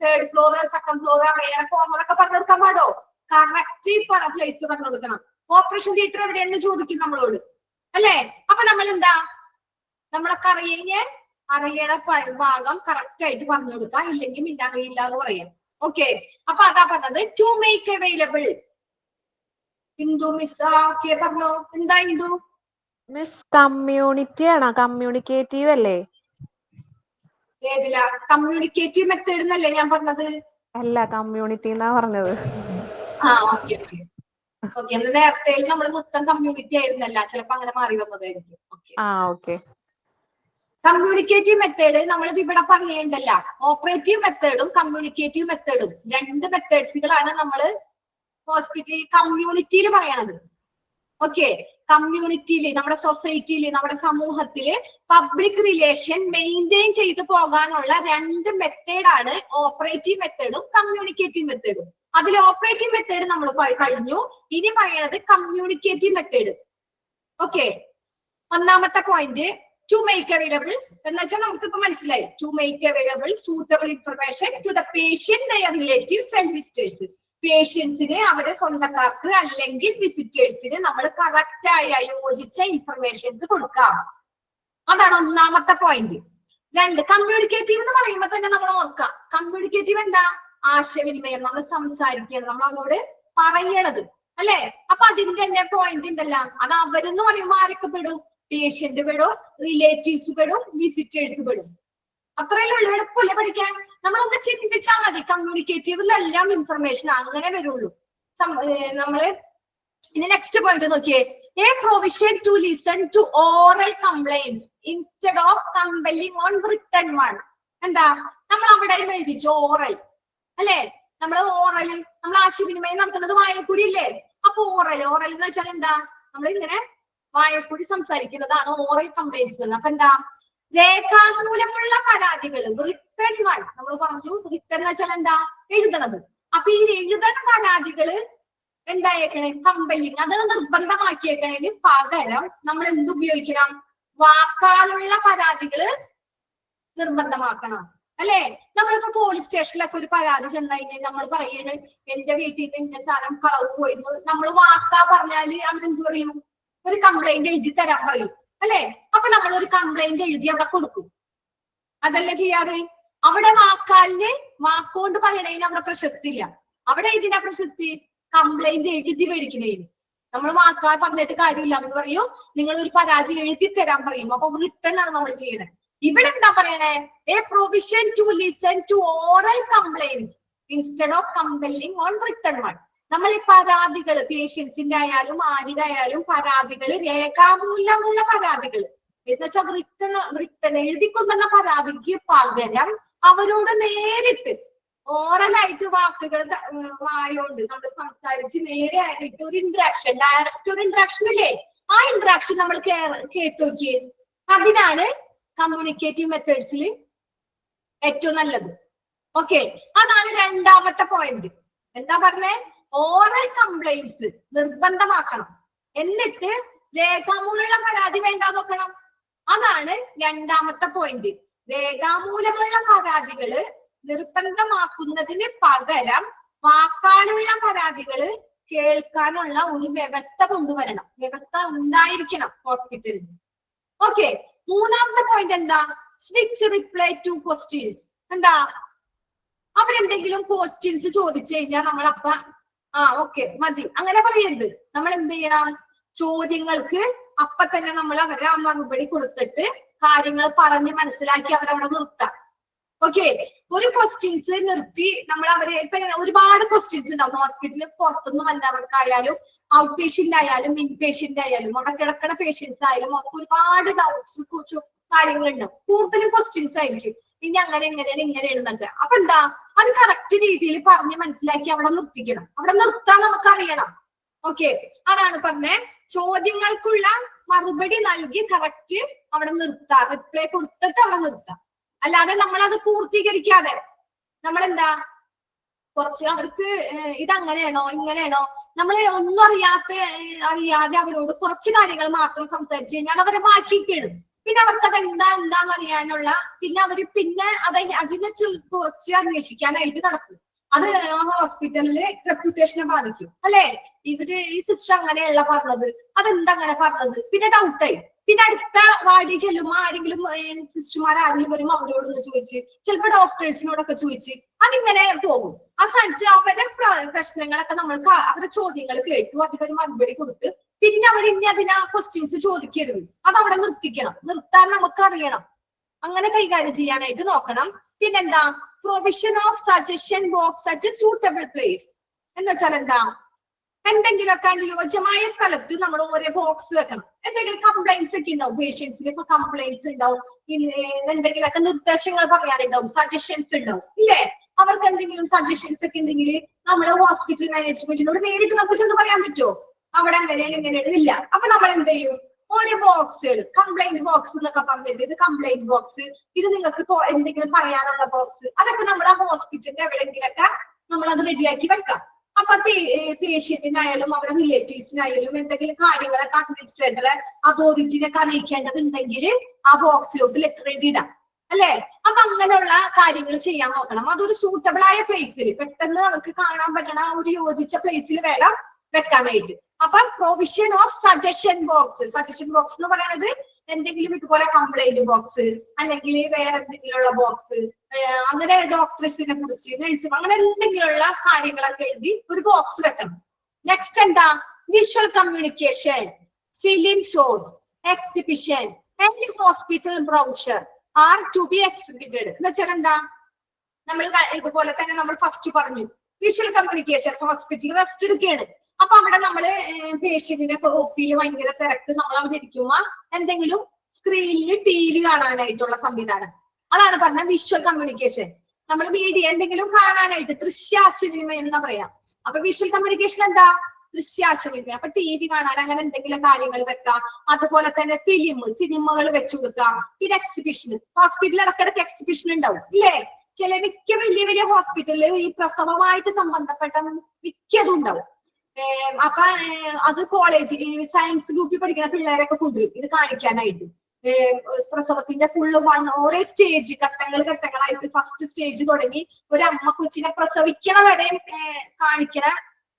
third floor, second floor അറിയാൻ ഫോർമുലൊക്കെ പറഞ്ഞു കൊടുക്കാൻ പാടോ? കറക്റ്റ് പ്ലേസ് പറഞ്ഞു കൊടുക്കണം. ഓപ്പറേഷൻ തിയേറ്റർ എവിടെയാണെന്ന് ചോദിക്കും നമ്മളോട്, അല്ലെ? അപ്പൊ നമ്മൾ എന്താ, നമ്മളൊക്കെ അറിയണ ഭാഗം കറക്റ്റ് ആയിട്ട് പറഞ്ഞു കൊടുക്കാം, ഇല്ലെങ്കിൽ പിന്നെ അറിയില്ല എന്ന് പറയാം. ഓക്കെ, അപ്പൊ അതാ പറഞ്ഞത് to make available. Hindu miss okay പറഞ്ഞോ, എന്താ ഹിന്ദു മിസ്? കമ്മ്യൂണിറ്റി ആണോ? കമ്മ്യൂണിക്കേറ്റീവ് അല്ലേ? ഏതില? കമ്മ്യൂണിക്കേറ്റീവ് മെത്തേഡ് എന്നല്ലേ ഞാൻ പറഞ്ഞത്? അല്ല, കമ്മ്യൂണിറ്റി എന്നാ പറഞ്ഞത്. ഓക്കെ ഓക്കെ ഓക്കെ, നേരത്തെ നമ്മൾ മൊത്തം കമ്മ്യൂണിറ്റി ആയിരുന്നല്ല, ചിലപ്പോ അങ്ങനെ മാറി വന്നതായിരിക്കും. ഓക്കെ. കമ്മ്യൂണിക്കേറ്റീവ് മെത്തേഡ് നമ്മളിത് ഇവിടെ പറഞ്ഞിട്ടുണ്ടല്ല, ഓപ്പറേറ്റീവ് മെത്തേഡും കമ്മ്യൂണിക്കേറ്റീവ് മെത്തേഡും 2 മെത്തേഡ്സുകളാണ് നമ്മൾ കമ്മ്യൂണിറ്റിയിൽ പറയണത്. ഓക്കെ, കമ്മ്യൂണിറ്റിയിൽ, നമ്മുടെ സൊസൈറ്റിയിൽ, നമ്മുടെ സമൂഹത്തില് പബ്ലിക് റിലേഷൻ മെയിൻറ്റെയിൻ ചെയ്തു പോകാനുള്ള 2 മെത്തേഡാണ് ഓപ്പറേറ്റീവ് മെത്തേഡും കമ്മ്യൂണിക്കേറ്റീവ് മെത്തേഡും. അതിൽ ഓപ്പറേറ്റീവ് മെത്തേഡ് നമ്മൾ കഴിഞ്ഞു, ഇനി പറയണത് കമ്മ്യൂണിക്കേറ്റീവ് മെത്തേഡ്. ഓക്കെ, ഒന്നാമത്തെ പോയിന്റ് ടു മേക്ക് അവൈലബിൾ എന്ന് വെച്ചാൽ നമുക്കിപ്പോ മനസ്സിലായി. To make available suitable information to the patient, their relatives and visitors. പേഷ്യൻസിന് അവരുടെ സ്വന്തക്കാർക്ക് അല്ലെങ്കിൽ വിസിറ്റേഴ്സിന് നമ്മൾ കറക്റ്റ് ആയ യോജിച്ച ഇൻഫർമേഷൻസ് കൊടുക്കാം. അതാണ് ഒന്നാമത്തെ പോയിന്റ്. 2, കമ്മ്യൂണിക്കേറ്റീവ് എന്ന് പറയുമ്പോൾ തന്നെ നമ്മൾ ഓർക്കാം, കമ്മ്യൂണിക്കേറ്റീവ് എന്താ? ആശയവിനിമയം, നമ്മൾ സംസാരിക്കണം, നമ്മൾ അവരോട് പറയണത്, അല്ലെ? അപ്പൊ അതിന്റെ തന്നെ പോയിന്റ് ഉണ്ടല്ലോ, അത് അവരെന്ന് പറയുമ്പോൾ ആരൊക്കെ പെടും? പേഷ്യന്റ് പെടും, റിലേറ്റീവ്സ് പെടും, വിസിറ്റേഴ്സ് പെടും. അത്രയല്ലേ ഉള്ളൂ, എളുപ്പമല്ലേ പഠിക്കാൻ? നമ്മളൊന്ന് ചിന്തിച്ചാൽ മതി, കമ്മ്യൂണിക്കേറ്റീവിലെല്ലാം ഇൻഫർമേഷൻ അങ്ങനെ വരുള്ളൂ. നമ്മള് ഇനി നെക്സ്റ്റ് പോയിന്റ് നോക്കിയേ, a provision to listen to oral complaints instead of compelling on written one. എന്താ? നമ്മൾ അവിടെ എഴുതിച്ചു ഓറൽ, അല്ലെ? നമ്മൾ ആശയവിനിമയം നടത്തുന്നത് വായക്കൂടി ഇല്ലേ? അപ്പൊ ഓറൽ എന്ന് വെച്ചാൽ എന്താ? നമ്മൾ ഇങ്ങനെ വായക്കൂടി സംസാരിക്കുന്നതാണ് ഓറൽ കംപ്ലൈന്റ്സ്. അപ്പൊ എന്താ? രേഖാമൂലമുള്ള പരാതികൾ, റിട്ടൺ വൺ. നമ്മൾ പറഞ്ഞു റിട്ടൺ എന്ന് വെച്ചാൽ എന്താ? എഴുതണത്. അപ്പൊ ഈ എഴുതണ പരാതികള് എന്തായേക്കണേ? കമ്പലിങ്, അതാണ് നിർബന്ധമാക്കിയേക്കണേന് പകരം നമ്മൾ എന്തുപയോഗിക്കണം? വാക്കാലുള്ള പരാതികള് നിർബന്ധമാക്കണം, അല്ലെ? നമ്മളിപ്പോ പോലീസ് സ്റ്റേഷനിലൊക്കെ ഒരു പരാതി ചെന്ന് കഴിഞ്ഞാൽ നമ്മൾ പറയുന്നത് എന്റെ വീട്ടിൽ നിന്ന് എന്റെ സാധനം കളവ് പോയിരുന്നു, നമ്മൾ വാക്കാ പറഞ്ഞാല് അവരെന്ത് പറയും? ഒരു കംപ്ലൈന്റ് എഴുതി തരാൻ പറയും, അല്ലെ? അപ്പൊ നമ്മൾ ഒരു കംപ്ലൈന്റ് എഴുതി അവിടെ കൊടുക്കും, അതല്ല ചെയ്യാറ്. അവിടെ വാക്കുകൊണ്ട് പറയണതിന് അവിടെ പ്രശസ്തി ഇല്ല. അവിടെ ഇതിനാ പ്രശസ്തി? കംപ്ലൈന്റ് എഴുതി മേടിക്കുന്നതിന്. നമ്മൾ വാക്കാ പറഞ്ഞിട്ട് കാര്യമില്ല, അവർ പറയും നിങ്ങൾ ഒരു പരാതി എഴുതി തരാൻ പറയും, അപ്പൊ റിട്ടേൺ ആണ് നമ്മൾ ചെയ്യണത്. ഇവിടെ എന്താ പറയണേ? A provision to listen to oral complaints instead of compelling on written one. നമ്മൾ ഈ പരാതികൾ, പേഷ്യൻസിന്റെ ആയാലും ആരുടെ ആയാലും പരാതികൾ, രേഖാമൂലമുള്ള പരാതികൾ, എന്ന് വെച്ചാൽ റിട്ടൺ എഴുതിക്കൊണ്ടുവന്ന പരാതിക്ക് പകരം അവരോട് നേരിട്ട് ഓറലായിട്ട് വാക്കുകൾ വായോണ്ട് നമ്മൾ സംസാരിച്ച് നേരെ ആയിട്ട് ഒരു ഇന്ററാക്ഷൻ, ഡയറക്റ്റ് ഒരു ഇന്ററാക്ഷൻ ഇല്ലേ, ആ ഇന്ററാക്ഷൻ നമ്മൾ കേട്ട് നോക്കിയേ. അതിനാണ് കമ്മ്യൂണിക്കേറ്റീവ് മെത്തേഡ്സിൽ ഏറ്റവും നല്ലത്. ഓക്കെ, അതാണ് രണ്ടാമത്തെ പോയിന്റ്. എന്താ പറഞ്ഞേ? ഓറൽ കംപ്ലൈന്റ്സ് നിർബന്ധമാക്കണം, എന്നിട്ട് രേഖാമൂലമുള്ള പരാതി വേണ്ട നോക്കണം. അതാണ് രണ്ടാമത്തെ പോയിന്റ്. രേഖാമൂലമുള്ള പരാതികള് നിർബന്ധമാക്കുന്നതിന് പകരം വാക്കാലുള്ള പരാതികള് കേൾക്കാനുള്ള ഒരു വ്യവസ്ഥ കൊണ്ടുവരണം. വ്യവസ്ഥ ഉണ്ടായിരിക്കണം ഹോസ്പിറ്റലിൽ. ഓക്കെ, മൂന്നാമത്തെ പോയിന്റ് എന്താ? Switch reply two questions. എന്താ? അവരെന്തെങ്കിലും ക്വസ്റ്റ്യൻസ് ചോദിച്ചു കഴിഞ്ഞാൽ നമ്മളപ്പ ഓക്കെ മതി അങ്ങനെ പറയരുത്. നമ്മൾ എന്ത് ചെയ്യണം? ചോദ്യങ്ങൾക്ക് അപ്പൊ തന്നെ നമ്മൾ അവരെ മറുപടി കൊടുത്തിട്ട് കാര്യങ്ങൾ പറഞ്ഞ് മനസ്സിലാക്കി അവരവിടെ നിർത്താം. ഓക്കെ, ഒരു ക്വസ്റ്റ്യൻസ് നിർത്തി നമ്മൾ അവരെ ഇപ്പൊ ഒരുപാട് ക്വസ്റ്റ്യൻസ് ഉണ്ടാവും ഹോസ്പിറ്റലിൽ. പുറത്തുനിന്ന് വന്നവർക്കായാലും ഔട്ട് പേഷ്യന്റ് ആയാലും ഇൻ പേഷ്യന്റ് ആയാലും അവിടെ കിടക്കുന്ന പേഷ്യൻസ് ആയാലും അവർക്ക് ഒരുപാട് ഡൗട്ട്സ് കാര്യങ്ങളുണ്ടാവും. കൂടുതലും ക്വസ്റ്റ്യൻസ് ആയിരിക്കും. ഇനി അങ്ങനെ എങ്ങനെയാണ് ഇങ്ങനെയാണെന്നൊക്കെ. അപ്പൊ എന്താ? അത് കറക്റ്റ് രീതിയിൽ പറഞ്ഞ് മനസ്സിലാക്കി അവിടെ നിർത്തിക്കണം. അവിടെ നിർത്താൻ നമുക്ക് അറിയണം. ഓക്കെ, അതാണ് പറഞ്ഞേ ചോദ്യങ്ങൾക്കുള്ള മറുപടി നൽകി കറക്റ്റ് അവിടെ നിർത്താം, റിപ്ലൈ കൊടുത്തിട്ട് അവിടെ നിർത്താം. അല്ലാതെ നമ്മളത് പൂർത്തീകരിക്കാതെ നമ്മളെന്താ കുറച്ച് അവർക്ക് ഇതങ്ങനെയാണോ ഇങ്ങനെയാണോ നമ്മൾ ഒന്നും അറിയാതെ അവരോട് കുറച്ച് കാര്യങ്ങൾ മാത്രം സംസാരിച്ചു കഴിഞ്ഞാൽ അവരെ മാറ്റിയിടും. പിന്നെ അവർക്ക് അത് എന്താന്ന് അറിയാനുള്ള പിന്നെ അതിനെ കുറച്ച് അന്വേഷിക്കാനായിട്ട് നടക്കും. അത് ഹോസ്പിറ്റലില് റെപ്യൂട്ടേഷനെ ബാധിക്കും അല്ലെ? ഈ സിസ്റ്റർ അങ്ങനെയല്ല പറഞ്ഞത്, അതെന്താ അങ്ങനെ പറഞ്ഞത്, പിന്നെ ഡൗട്ടായി. പിന്നെ അടുത്ത വാർഡിൽ ചെല്ലുമ്പോ ആരെങ്കിലും സിസ്റ്റർമാർ ആരെങ്കിലും വരും, അവരോടൊന്ന് ചോദിച്ച്, ചിലപ്പോ ഡോക്ടേഴ്സിനോടൊക്കെ ചോദിച്ച് അതിങ്ങനെ പോകും. ആ സ്ഥാനത്ത് അവരുടെ പ്രശ്നങ്ങളൊക്കെ നമ്മൾക്ക് അവരുടെ ചോദ്യങ്ങൾ കേട്ടു, അതിനൊരു മറുപടി കൊടുത്ത് പിന്നെ അവർ ഇനി അതിന് ക്വസ്റ്റ്യൻസ് ചോദിക്കരുത്, അതവിടെ നിർത്താൻ നമുക്ക് അറിയണം. അങ്ങനെ കൈകാര്യം ചെയ്യാനായിട്ട് നോക്കണം. പിന്നെന്താ? Provision of suggestion box at suitable place എന്ന് വെച്ചാൽ എന്താ? എന്തെങ്കിലുമൊക്കെ അനുയോജ്യമായ സ്ഥലത്ത് നമ്മൾ ഓരോ ബോക്സ് വെക്കണം. എന്തെങ്കിലും കംപ്ലൈന്റ്സ് ഒക്കെ ഉണ്ടാവും പേഷ്യൻസിന്, ഇപ്പൊ കംപ്ലൈന്റ്സ് ഉണ്ടാവും, എന്തെങ്കിലുമൊക്കെ നിർദ്ദേശങ്ങൾ പറയാനുണ്ടാവും, സജഷൻസ് ഉണ്ടാവും ഇല്ലേ? അവർക്ക് എന്തെങ്കിലും സജഷൻസ് ഒക്കെ ഉണ്ടെങ്കിൽ നമ്മുടെ ഹോസ്പിറ്റൽ മാനേജ്മെന്റിനോട് നേരിട്ട് നമുക്ക് ചെന്ന് പറയാൻ പറ്റുമോ? അവിടെ അങ്ങനെയാണ് ഇങ്ങനെയാണ് ഇല്ല. അപ്പൊ നമ്മൾ എന്ത് ചെയ്യും? ഓരോ ബോക്സുകൾ, കംപ്ലൈന്റ് ബോക്സ് എന്നൊക്കെ പറഞ്ഞിട്ട്, ഇത് കംപ്ലൈന്റ് ബോക്സ്, ഇത് നിങ്ങൾക്ക് എന്തെങ്കിലും പറയാനുള്ള ബോക്സ്, അതൊക്കെ നമ്മുടെ ഹോസ്പിറ്റലിന്റെ എവിടെയെങ്കിലൊക്കെ നമ്മൾ അത് റെഡിയാക്കി വെക്കാം. അപ്പൊ പേഷ്യന്റിനായാലും അവരുടെ റിലേറ്റീവ്സിനായാലും എന്തെങ്കിലും കാര്യങ്ങളൊക്കെ അഡ്മിനിസ്ട്രേറ്ററെ അതോറിറ്റിനൊക്കെ അറിയിക്കേണ്ടതുണ്ടെങ്കിൽ ആ ബോക്സിലോട്ട് ലെറ്റർ എഴുതിയിടാം അല്ലെ? അപ്പൊ അങ്ങനെയുള്ള കാര്യങ്ങൾ ചെയ്യാൻ നോക്കണം. അതൊരു സൂട്ടബിൾ ആയ പ്ലേസിൽ, പെട്ടെന്ന് നമുക്ക് കാണാൻ പറ്റണ ഒരു യോജിച്ച പ്ലേസിൽ വേണം വെക്കാനായിട്ട്. അപ്പൊ പ്രൊവിഷൻ ഓഫ് സജഷൻ ബോക്സ് എന്ന് പറയുന്നത് എന്തെങ്കിലും ഇതുപോലെ കംപ്ലൈന്റ് ബോക്സ് അല്ലെങ്കിൽ വേറെ എന്തെങ്കിലുമുള്ള ബോക്സ്, അങ്ങനെ ഡോക്ടേഴ്സിനെ കുറിച്ച്, നഴ്സും അങ്ങനെ എന്തെങ്കിലുമുള്ള കാര്യങ്ങളൊക്കെ എഴുതി ഒരു ബോക്സ് വെക്കണം. നെക്സ്റ്റ് എന്താ? Visual communication, film shows, exhibition and hospital brochure are to be exhibited എന്ന് വെച്ചാൽ എന്താ? നമ്മൾ ഇതുപോലെ തന്നെ നമ്മൾ ഫസ്റ്റ് പറഞ്ഞു വിഷ്വൽ കമ്മ്യൂണിക്കേഷൻ. ഹോസ്പിറ്റൽ റെസ്റ്റ് എടുക്കുകയാണ്, അപ്പൊ അവിടെ നമ്മള് പേഷ്യന്റിനെ ഒപ്പിയിൽ ഭയങ്കര തിരക്ക്, നമ്മൾ അവിടെ ഇരിക്കുമ്പോ എന്തെങ്കിലും സ്ക്രീനിൽ TV കാണാനായിട്ടുള്ള സംവിധാനം, അതാണ് പറഞ്ഞ വിഷ്വൽ കമ്മ്യൂണിക്കേഷൻ. നമ്മൾ മീഡിയ എന്തെങ്കിലും കാണാനായിട്ട് ദൃശ്യാശയവിനിമയം എന്ന് പറയാം. അപ്പൊ വിഷ്വൽ കമ്മ്യൂണിക്കേഷൻ എന്താ? ദൃശ്യാശയവിനിമയം. അപ്പൊ TV കാണാൻ അങ്ങനെ എന്തെങ്കിലും കാര്യങ്ങൾ വെക്കാം. അതുപോലെ തന്നെ സിനിമകൾ വെച്ചു കൊടുക്കാം. പിന്നെ എക്സിബിഷൻ, ഹോസ്പിറ്റലിൽ ഇടക്കിടക്ക് എക്സിബിഷൻ ഉണ്ടാവും ഇല്ലേ? മിക്ക വലിയ ഹോസ്പിറ്റലിൽ ഈ പ്രസവമായിട്ട് സംബന്ധപ്പെട്ട മിക്കതും ഉണ്ടാവും. അപ്പൊ അത് കോളേജ് സയൻസ് ഗ്രൂപ്പിൽ പഠിക്കുന്ന പിള്ളേരൊക്കെ കൊണ്ടുവരും ഇത് കാണിക്കാനായിട്ട്. പ്രസവത്തിന്റെ ഫുള്ള് ഓരോ സ്റ്റേജ് ഘട്ടങ്ങളായിട്ട് ഫസ്റ്റ് സ്റ്റേജ് തുടങ്ങി ഒരു അമ്മ കൊച്ചിനെ പ്രസവിക്കണ വരെ കാണിക്കണ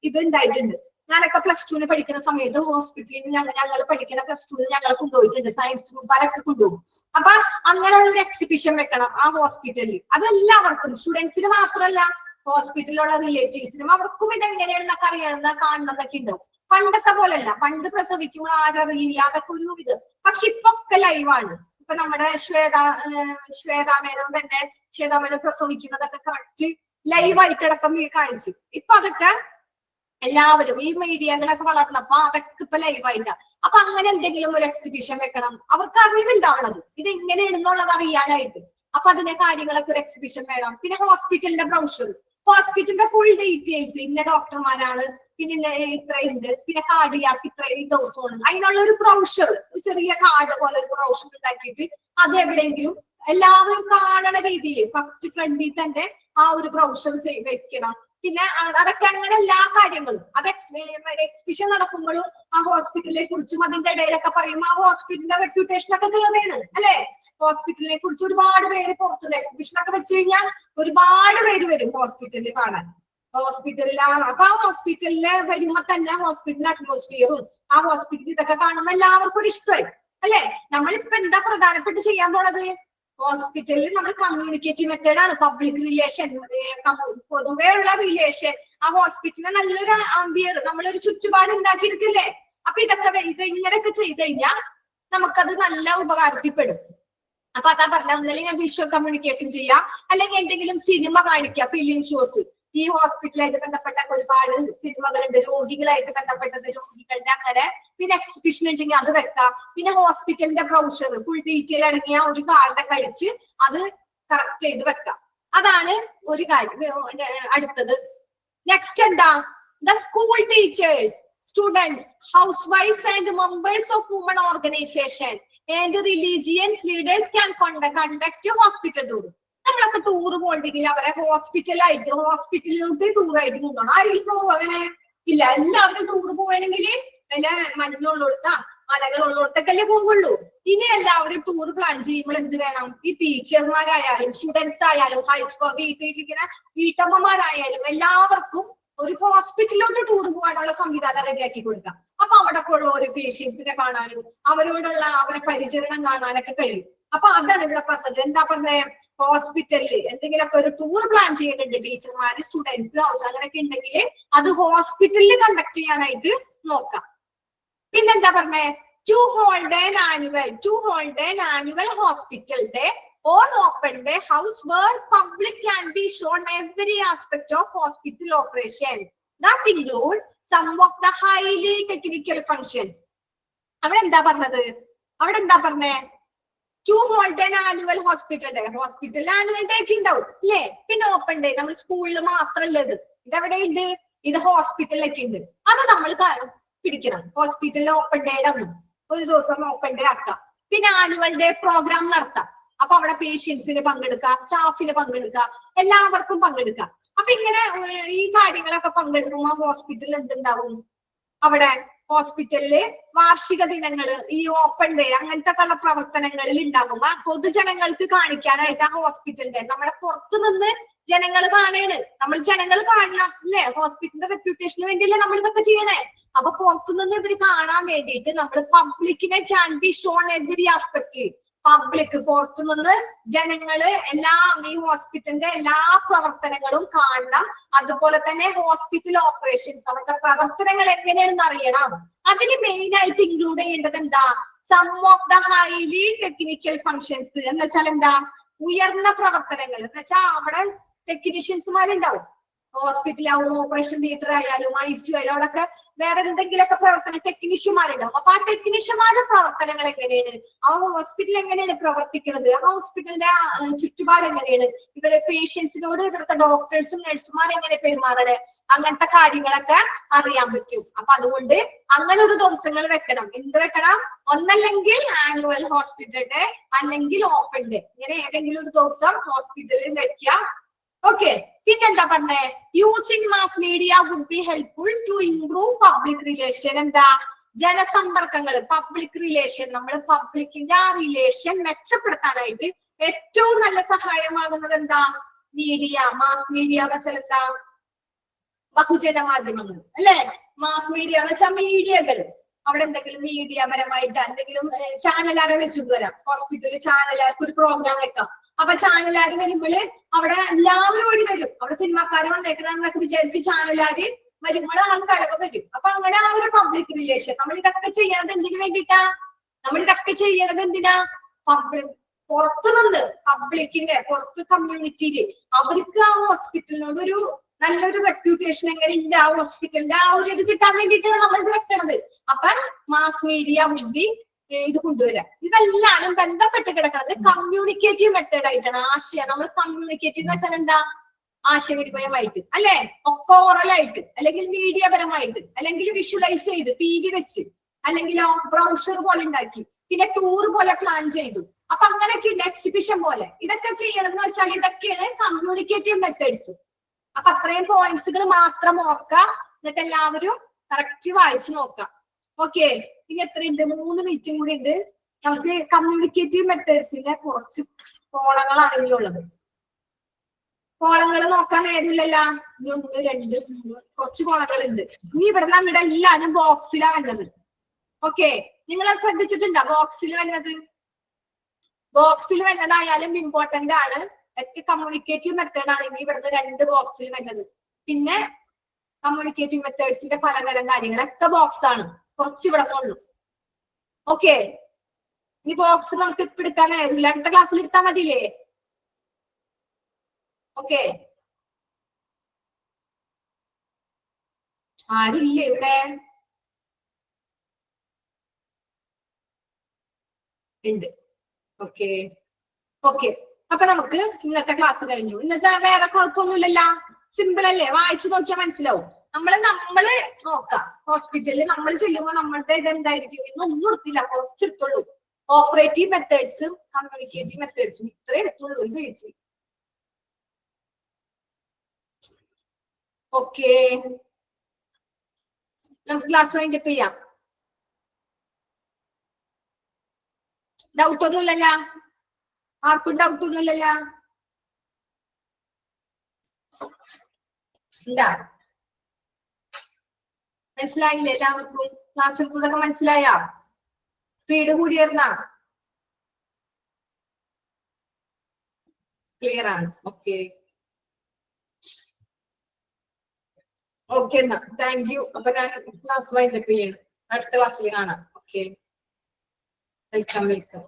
ഇത് ഉണ്ടായിട്ടുണ്ട്. ഞാനൊക്കെ +2 പഠിക്കുന്ന സമയത്ത് ഹോസ്പിറ്റലിൽ ഞങ്ങൾ പഠിക്കുന്ന +2 ഞങ്ങളെ കൊണ്ടുപോയിട്ടുണ്ട്, സയൻസ് ഗ്രൂപ്പുകാരൊക്കെ കൊണ്ടുപോകും. അപ്പൊ അങ്ങനെയുള്ള ഒരു എക്സിബിഷൻ വെക്കണം ആ ഹോസ്പിറ്റലിൽ. അതെല്ലാവർക്കും, സ്റ്റുഡൻസിന് മാത്രമല്ല, ഹോസ്പിറ്റലിലുള്ള റിലേറ്റീവ്സിനും അവർക്കും ഇതെങ്ങനെയാണെന്നൊക്കെ അറിയണമെന്ന് കാണണമെന്നൊക്കെ ഉണ്ടാവും. പണ്ടത്തെ പോലെയല്ല, പണ്ട് പ്രസവിക്കുമ്പോൾ ആരറിയില്ല, അതൊക്കെ ഒരു ഇത്. പക്ഷെ ഇപ്പൊ ഒക്കെ ലൈവാണ്. ഇപ്പൊ നമ്മുടെ ശ്വേതാമേനോൻ തന്നെ ശ്വേതാമേനോൻ പ്രസവിക്കുന്നതൊക്കെ കറക്റ്റ് ലൈവായിട്ടടക്കം കാണിച്ചു. ഇപ്പൊ അതൊക്കെ എല്ലാവരും ഈ മീഡിയകളൊക്കെ വളർന്നപ്പോ അതൊക്കെ ഇപ്പൊ ലൈവായിട്ടാ. അപ്പൊ അങ്ങനെ എന്തെങ്കിലും ഒരു എക്സിബിഷൻ വെക്കണം. അവർക്ക് അറിവുണ്ടാവണത് ഇത് എങ്ങനെയാണെന്നുള്ളത് അറിയാനായിട്ട്. അപ്പൊ അതിന്റെ കാര്യങ്ങളൊക്കെ ഒരു എക്സിബിഷൻ വേണം. പിന്നെ ഹോസ്പിറ്റലിന്റെ ബ്രൗഷർ, ഹോസ്പിറ്റലിന്റെ ഫുൾ ഡീറ്റെയിൽസ്, ഇന്ന ഡോക്ടർമാരാണ്, പിന്നെ ഇത്ര ഉണ്ട്, പിന്നെ കാർഡിയാക്ക് ഇത്ര ദിവസമാണ്, അതിനുള്ള ഒരു ബ്രൗഷർ, ചെറിയ കാർഡ് പോലെ ഒരു ബ്രൗഷർ ഉണ്ടാക്കിയിട്ട് അത് എവിടെയെങ്കിലും എല്ലാവരും കാണണ രീതിയിൽ ഫസ്റ്റ് ഫ്രണ്ടിൽ തന്നെ ആ ഒരു ബ്രൗഷർ വെക്കണം. പിന്നെ അതൊക്കെ അങ്ങനെ എല്ലാ കാര്യങ്ങളും അത് എക്സിബിഷൻ നടക്കുമ്പോഴും ആ ഹോസ്പിറ്റലിനെ കുറിച്ചും അതിന്റെ ഇടയിലൊക്കെ പറയുമ്പോൾ ആ ഹോസ്പിറ്റലിന്റെ റെപ്യൂട്ടേഷൻ ഒക്കെ ക്ലിയറാണ് അല്ലെ. ഹോസ്പിറ്റലിനെ കുറിച്ച് ഒരുപാട് പേര് പുറത്തുനിന്ന് എക്സിബിഷൻ ഒക്കെ വെച്ച് കഴിഞ്ഞാൽ ഒരുപാട് പേര് വരും ഹോസ്പിറ്റലിൽ കാണാൻ. ഹോസ്പിറ്റലിൽ അപ്പൊ ആ ഹോസ്പിറ്റലില് വരുമ്പോ തന്നെ ഹോസ്പിറ്റലിന്റെ അറ്റ്മോസ്ഫിയറും ആ ഹോസ്പിറ്റലിൽ ഇതൊക്കെ കാണുമ്പോൾ എല്ലാവർക്കും ഒരു ഇഷ്ടമായി അല്ലെ. നമ്മളിപ്പോ എന്താ പ്രധാനപ്പെട്ട് ചെയ്യാൻ പോണത്? ഹോസ്പിറ്റലിൽ നമ്മൾ കമ്മ്യൂണിക്കേറ്റീവ് മെത്തേഡാണ്, പബ്ലിക് റിലേഷൻ, പൊതുവേ ഉള്ള റിലേഷൻ, ആ ഹോസ്പിറ്റലിന് നല്ലൊരു ആംബിയർ, നമ്മളൊരു ചുറ്റുപാട് ഉണ്ടാക്കിയെടുക്കില്ലേ. അപ്പൊ ഇതൊക്കെ ഇങ്ങനെയൊക്കെ ചെയ്ത് കഴിഞ്ഞാൽ നമുക്കത് നല്ല ഉപകാരത്തിൽപ്പെടും. അപ്പൊ അതാ പറഞ്ഞ ഒന്നല്ലെങ്കിൽ ഞാൻ വിഷ്വൽ കമ്മ്യൂണിക്കേഷൻ ചെയ്യാം, അല്ലെങ്കിൽ എന്തെങ്കിലും സിനിമ കാണിക്കുക, ഫിലിം ഷോസ്. ഈ ഹോസ്പിറ്റലായിട്ട് ബന്ധപ്പെട്ട ഒരുപാട് സിനിമകളുണ്ട്, രോഗികളായിട്ട് ബന്ധപ്പെട്ടത്, രോഗികളുടെ അങ്ങനെ. പിന്നെ എക്സിബിഷൻ ഉണ്ടെങ്കിൽ അത് വെക്കാം. പിന്നെ ഹോസ്പിറ്റലിന്റെ ബ്രൗഷർ ഫുൾ ഡീറ്റെയിൽ അടങ്ങിയ ഒരു കാർഡ് കഴിച്ച് അത് കറക്റ്റ് ചെയ്ത് വെക്കാം. അതാണ് ഒരു കാര്യം. അടുത്തത് നെക്സ്റ്റ് എന്താ? ദ സ്കൂൾ ടീച്ചേഴ്സ്, സ്റ്റുഡൻസ്, ഹൗസ് വൈഫ്സ് and members of woman organisation and religions leaders can conduct hospital tour. നമ്മളൊക്കെ ടൂർ പോകണ്ടെങ്കിൽ അവരെ ഹോസ്പിറ്റലിലോട്ട് ടൂറായിട്ട് കൊണ്ടുപോകണം. ആരെങ്കിലും പോകും അങ്ങനെ? ഇല്ല. എല്ലാവരും ടൂർ പോകണമെങ്കിൽ വല്ല മഞ്ഞുള്ളോടത്താ മലകളുള്ളോടത്തൊക്കെയല്ലേ പോകുള്ളൂ. ഇനി എല്ലാവരും ടൂർ പ്ലാൻ ചെയ്യുമ്പോൾ എന്ത് വേണം? ഈ ടീച്ചർമാരായാലും സ്റ്റുഡൻസ് ആയാലും ഹൈസ്കൂൾ വീട്ടിലിരിക്കുന്ന വീട്ടമ്മമാരായാലും എല്ലാവർക്കും ഒരു ഹോസ്പിറ്റലിലോട്ട് ടൂർ പോകാനുള്ള സംവിധാനം റെഡിയാക്കി കൊടുക്കാം. അപ്പൊ അവിടെ ഉള്ള ഓരോ പേഷ്യൻസിനെ കാണാനും അവരോടുള്ള അവരെ പരിചരണം കാണാനൊക്കെ കഴിയും. അപ്പൊ അതാണ് ഇവിടെ പറഞ്ഞത്. എന്താ പറഞ്ഞേ? ഹോസ്പിറ്റലിൽ എന്തെങ്കിലുമൊക്കെ ഒരു ടൂർ പ്ലാൻ ചെയ്യുന്നുണ്ട് ടീച്ചർമാര്, സ്റ്റുഡൻസ്, ഹൗസ് അങ്ങനെയൊക്കെ ഉണ്ടെങ്കിൽ അത് ഹോസ്പിറ്റലിൽ കണ്ടക്ട് ചെയ്യാനായിട്ട് നോക്കാം. പിന്നെന്താ പറഞ്ഞേ? To hold an annual hospital day or open day house where public can be shown every aspect of hospital operation that include some of the highly technical functions. അവിടെ എന്താ പറഞ്ഞേ? To hold an annual hospital day. ഹോസ്പിറ്റലിൽ ആനുവൽ ഡേ ഒക്കെ ഉണ്ടാവും അല്ലേ? പിന്നെ ഓപ്പൺ ഡേ നമ്മൾ സ്കൂളിൽ മാത്രമല്ലത്. ഇതെവിടെ ഉണ്ട്? ഇത് ഹോസ്പിറ്റലിലൊക്കെ ഉണ്ട്. അത് നമ്മൾ പിടിക്കണം. ഹോസ്പിറ്റലിൽ ഓപ്പൺ ഡേയുടെ ഒരു ദിവസം ഓപ്പൺ ഡേ ആക്കാം. പിന്നെ ആനുവൽ ഡേ പ്രോഗ്രാം നടത്താം. അപ്പൊ അവിടെ പേഷ്യൻസിന് പങ്കെടുക്കാം, സ്റ്റാഫിന് പങ്കെടുക്കാം, എല്ലാവർക്കും പങ്കെടുക്കാം. അപ്പൊ ഇങ്ങനെ ഈ കാര്യങ്ങളൊക്കെ പങ്കെടുക്കുമ്പോൾ ഹോസ്പിറ്റലിൽ എന്തുണ്ടാവും? അവിടെ ഹോസ്പിറ്റലില് വാർഷിക ദിനങ്ങള്, ഈ ഓപ്പൺ ഡേ അങ്ങനത്തെ ഉള്ള പ്രവർത്തനങ്ങളിൽ ഉണ്ടാകുമ്പോ പൊതുജനങ്ങൾക്ക് കാണിക്കാനായിട്ട് ആ ഹോസ്പിറ്റലിന്റെ നമ്മുടെ പുറത്തു നിന്ന് ജനങ്ങൾ കാണാണ്. നമ്മൾ ജനങ്ങൾ കാണണം അല്ലേ? ഹോസ്പിറ്റലിന്റെ റെപ്യൂട്ടേഷന് വേണ്ടിയല്ലേ നമ്മൾ ഇതൊക്കെ ചെയ്യണേ. അപ്പൊ പുറത്തുനിന്ന് ഇവര് കാണാൻ വേണ്ടിയിട്ട് നമ്മൾ പബ്ലിക്കിനെ can be shown every aspect. Public പുറത്തുനിന്ന് ജനങ്ങള് ഈ ഹോസ്പിറ്റലിന്റെ എല്ലാ പ്രവർത്തനങ്ങളും കാണണം. അതുപോലെ തന്നെ ഹോസ്പിറ്റൽ ഓപ്പറേഷൻസ് അവരുടെ പ്രവർത്തനങ്ങൾ എങ്ങനെയാണെന്ന് അറിയണം. അതിൽ മെയിൻ ആയിട്ട് ഇൻക്ലൂഡ് ചെയ്യേണ്ടത് എന്താ? Some of the highly technical functions എന്ന് വെച്ചാൽ എന്താ? ഉയർന്ന പ്രവർത്തനങ്ങൾ എന്ന് വെച്ചാൽ അവിടെ ടെക്നീഷ്യൻസുമാരുണ്ടാവും. ഹോസ്പിറ്റലാവും, ഓപ്പറേഷൻ തിയേറ്റർ ആയാലും ICU ആയാലും അവിടെയൊക്കെ വേറെ എന്തെങ്കിലുമൊക്കെ പ്രവർത്തനം ടെക്നീഷ്യന്മാരുണ്ടാവും. അപ്പൊ ആ ടെക്നീഷ്യന്മാരുടെ പ്രവർത്തനങ്ങൾ എങ്ങനെയാണ്? ആ ഹോസ്പിറ്റൽ എങ്ങനെയാണ് പ്രവർത്തിക്കുന്നത്? ആ ഹോസ്പിറ്റലിന്റെ ചുറ്റുപാട് എങ്ങനെയാണ്? ഇവരെ പേഷ്യൻസിനോട് ഇവിടുത്തെ ഡോക്ടേഴ്സും നഴ്സുമാർ എങ്ങനെ പെരുമാറണേ? അങ്ങനത്തെ കാര്യങ്ങളൊക്കെ അറിയാൻ പറ്റും. അപ്പൊ അതുകൊണ്ട് അങ്ങനെ ഒരു ദിവസങ്ങൾ വെക്കണം. എന്ത് വെക്കണം? ഒന്നല്ലെങ്കിൽ ആനുവൽ ഹോസ്പിറ്റൽ ഡേ അല്ലെങ്കിൽ ഓപ്പൺ ഡേ. ഇങ്ങനെ ഏതെങ്കിലും ഒരു ദിവസം ഹോസ്പിറ്റലിൽ വെക്കാം. ഓക്കെ. പിന്നെന്താ പറഞ്ഞേ? Using mass media would be helpful to improve public relation. എന്താ? ജനസമ്പർക്കങ്ങൾ, പബ്ലിക് റിലേഷൻ, നമ്മൾ പബ്ലിക്കിന്റെ ആ റിലേഷൻ മെച്ചപ്പെടുത്താനായിട്ട് ഏറ്റവും നല്ല സഹായമാകുന്നത് എന്താ? മീഡിയ, മാസ് മീഡിയ എന്ന് വെച്ചാൽ എന്താ? ബഹുജന മാധ്യമങ്ങൾ അല്ലെ? മാസ് മീഡിയ എന്ന് വെച്ചാൽ മീഡിയകൾ. അവിടെ എന്തെങ്കിലും മീഡിയ പരമായിട്ട് എന്തെങ്കിലും ചാനലാരെ വെച്ചിട്ട് വരാം. ഹോസ്പിറ്റലിൽ ചാനലാർക്ക് ഒരു പ്രോഗ്രാം വെക്കാം. അപ്പൊ ചാനലാര് വരുമ്പോൾ അവിടെ എല്ലാവരും ഓടി വരും. അവിടെ സിനിമാക്കാരെ വന്നേക്കണമെന്നൊക്കെ വിചാരിച്ച് ചാനലാര് വരുമ്പോൾ ആൾക്കാരൊക്കെ വരും. അപ്പൊ അങ്ങനെ ആ ഒരു പബ്ലിക് റിലേഷൻ നമ്മൾ ഇതൊക്കെ ചെയ്യണത് എന്തിനു വേണ്ടിയിട്ടാ? നമ്മൾ ഇതൊക്കെ ചെയ്യണത് എന്തിനാ? പുറത്തു നിന്ന് പബ്ലിക്കിന്റെ പുറത്ത് കമ്മ്യൂണിറ്റിയില് അവർക്ക് ആ ഹോസ്പിറ്റലിനോട് ഒരു നല്ലൊരു റെപ്യൂട്ടേഷൻ എങ്ങനെ ഉണ്ട് ആ ഹോസ്പിറ്റലിന്റെ ആ ഒരു ഇത് കിട്ടാൻ വേണ്ടിയിട്ടാണ് നമ്മൾ ഇത് വെക്കണത്. അപ്പൊ മാസ് മീഡിയ മുമ്പി ഇത് കൊണ്ടുവരാം. ഇതെല്ലാരും ബന്ധപ്പെട്ട് കിടക്കുന്നത് കമ്മ്യൂണിക്കേറ്റീവ് മെത്തേഡ് ആയിട്ടാണ്. ആശയം നമ്മൾ കമ്മ്യൂണിക്കേറ്റീവ് എന്ന് വെച്ചാൽ എന്താ, ആശയവിനിമയമായിട്ട് അല്ലെ, ഒക്കെ ഓറലായിട്ട്, അല്ലെങ്കിൽ മീഡിയ പരമായിട്ട്, അല്ലെങ്കിൽ വിഷ്വലൈസ് ചെയ്ത് TV വെച്ച്, അല്ലെങ്കിൽ ബ്രൗഷർ പോലെ ഉണ്ടാക്കി, പിന്നെ ടൂർ പോലെ പ്ലാൻ ചെയ്തു. അപ്പൊ അങ്ങനെയൊക്കെ ഉണ്ട്, എക്സിബിഷൻ പോലെ. ഇതൊക്കെ ചെയ്യണമെന്ന് വെച്ചാൽ ഇതൊക്കെയാണ് കമ്മ്യൂണിക്കേറ്റീവ് മെത്തേഡ്സ്. അപ്പൊ അത്രയും പോയിന്റ്സുകൾ മാത്രം നോക്കാം, എന്നിട്ട് എല്ലാവരും കറക്റ്റ് വായിച്ചു നോക്കാം. ഓക്കെ, ഇനി എത്രയുണ്ട്? 3 മിനിറ്റും കൂടി ഉണ്ട്. നമുക്ക് കമ്മ്യൂണിക്കേറ്റീവ് മെത്തേഡ്സിന്റെ കുറച്ച് കോളങ്ങളാണ് ഇനിയുള്ളത്. കോളങ്ങൾ നോക്കാൻ നേരമില്ലല്ല. 1 2 3 കുറച്ച് കോളങ്ങൾ ഉണ്ട്. ഇനി ഇവിടെ നമ്മുടെ എല്ലാരും ബോക്സിലാണ് വരുന്നത്. ഓക്കെ, നിങ്ങൾ ശ്രദ്ധിച്ചിട്ടുണ്ടോ ബോക്സിൽ വരുന്നത്? ബോക്സിൽ വരുന്നതായാലും ഇമ്പോർട്ടന്റ് ആണ്. ഒക്കെ കമ്മ്യൂണിക്കേറ്റീവ് മെത്തേഡ് ആണ്. ഇനി ഇവിടുന്ന് 2 ബോക്സിൽ വരുന്നത്. പിന്നെ കമ്മ്യൂണിക്കേറ്റീവ് മെത്തേഡ്സിന്റെ പലതരം കാര്യങ്ങളൊക്കെ ബോക്സ് ആണ്. കുറച്ച് ഇവിടെ ഉള്ളൂ. ഓക്കെ, ഈ ബോക്സ് നമുക്ക് ഇപ്പൊ എടുക്കാൻ നേരമില്ല, അടുത്ത ക്ലാസ്സിൽ എടുത്താൽ മതിയില്ലേ? ഓക്കെ, ആരുമില്ലേ ഇവിടെ? ഉണ്ട്. ഓക്കെ ഓക്കെ, അപ്പൊ നമുക്ക് ഇന്നത്തെ ക്ലാസ് കഴിഞ്ഞു. ഇന്നത്തെ വേറെ കുഴപ്പമൊന്നുമില്ലല്ലോ, സിമ്പിൾ അല്ലേ? വായിച്ചു നോക്കിയാൽ മനസ്സിലാവും. നമ്മള് നോക്കാം, ഹോസ്പിറ്റലിൽ നമ്മൾ ചെല്ലുമ്പോ നമ്മളുടെ ഇത് എന്തായിരിക്കും? ഇന്നൊന്നും എടുത്തില്ല, കുറച്ചെടുത്തുള്ളൂ. ഓപ്പറേറ്റീവ് മെത്തേഡ്സും കമ്മ്യൂണിക്കേറ്റീവ് മെത്തേഡ്സും ഇത്രേ എടുത്തുള്ളൂ ഒരു പേജ്. ഓക്കെ, നമുക്ക് ക്ലാസ് വൈൻഡപ്പ് ചെയ്യാം. ഡൗട്ട് ഒന്നുമില്ലല്ലോ? ആർക്കും ഡൗട്ട് ഒന്നുമില്ലല്ലോ? എന്താ മനസ്സിലായില്ലേ എല്ലാവർക്കും? ക്ലാസ് എടുത്തതൊക്കെ മനസ്സിലായ? സ്പീഡ് കൂടിയിരുന്നാ? ക്ലിയർ ആണ്? ഓക്കെ ഓക്കെ, എന്നാ താങ്ക് യു. അപ്പൊ ഞാൻ ക്ലാസ് വൈൻഡപ്പ് ചെയ്യണം. അടുത്ത ക്ലാസ്സിൽ കാണാം. Okay, welcome welcome.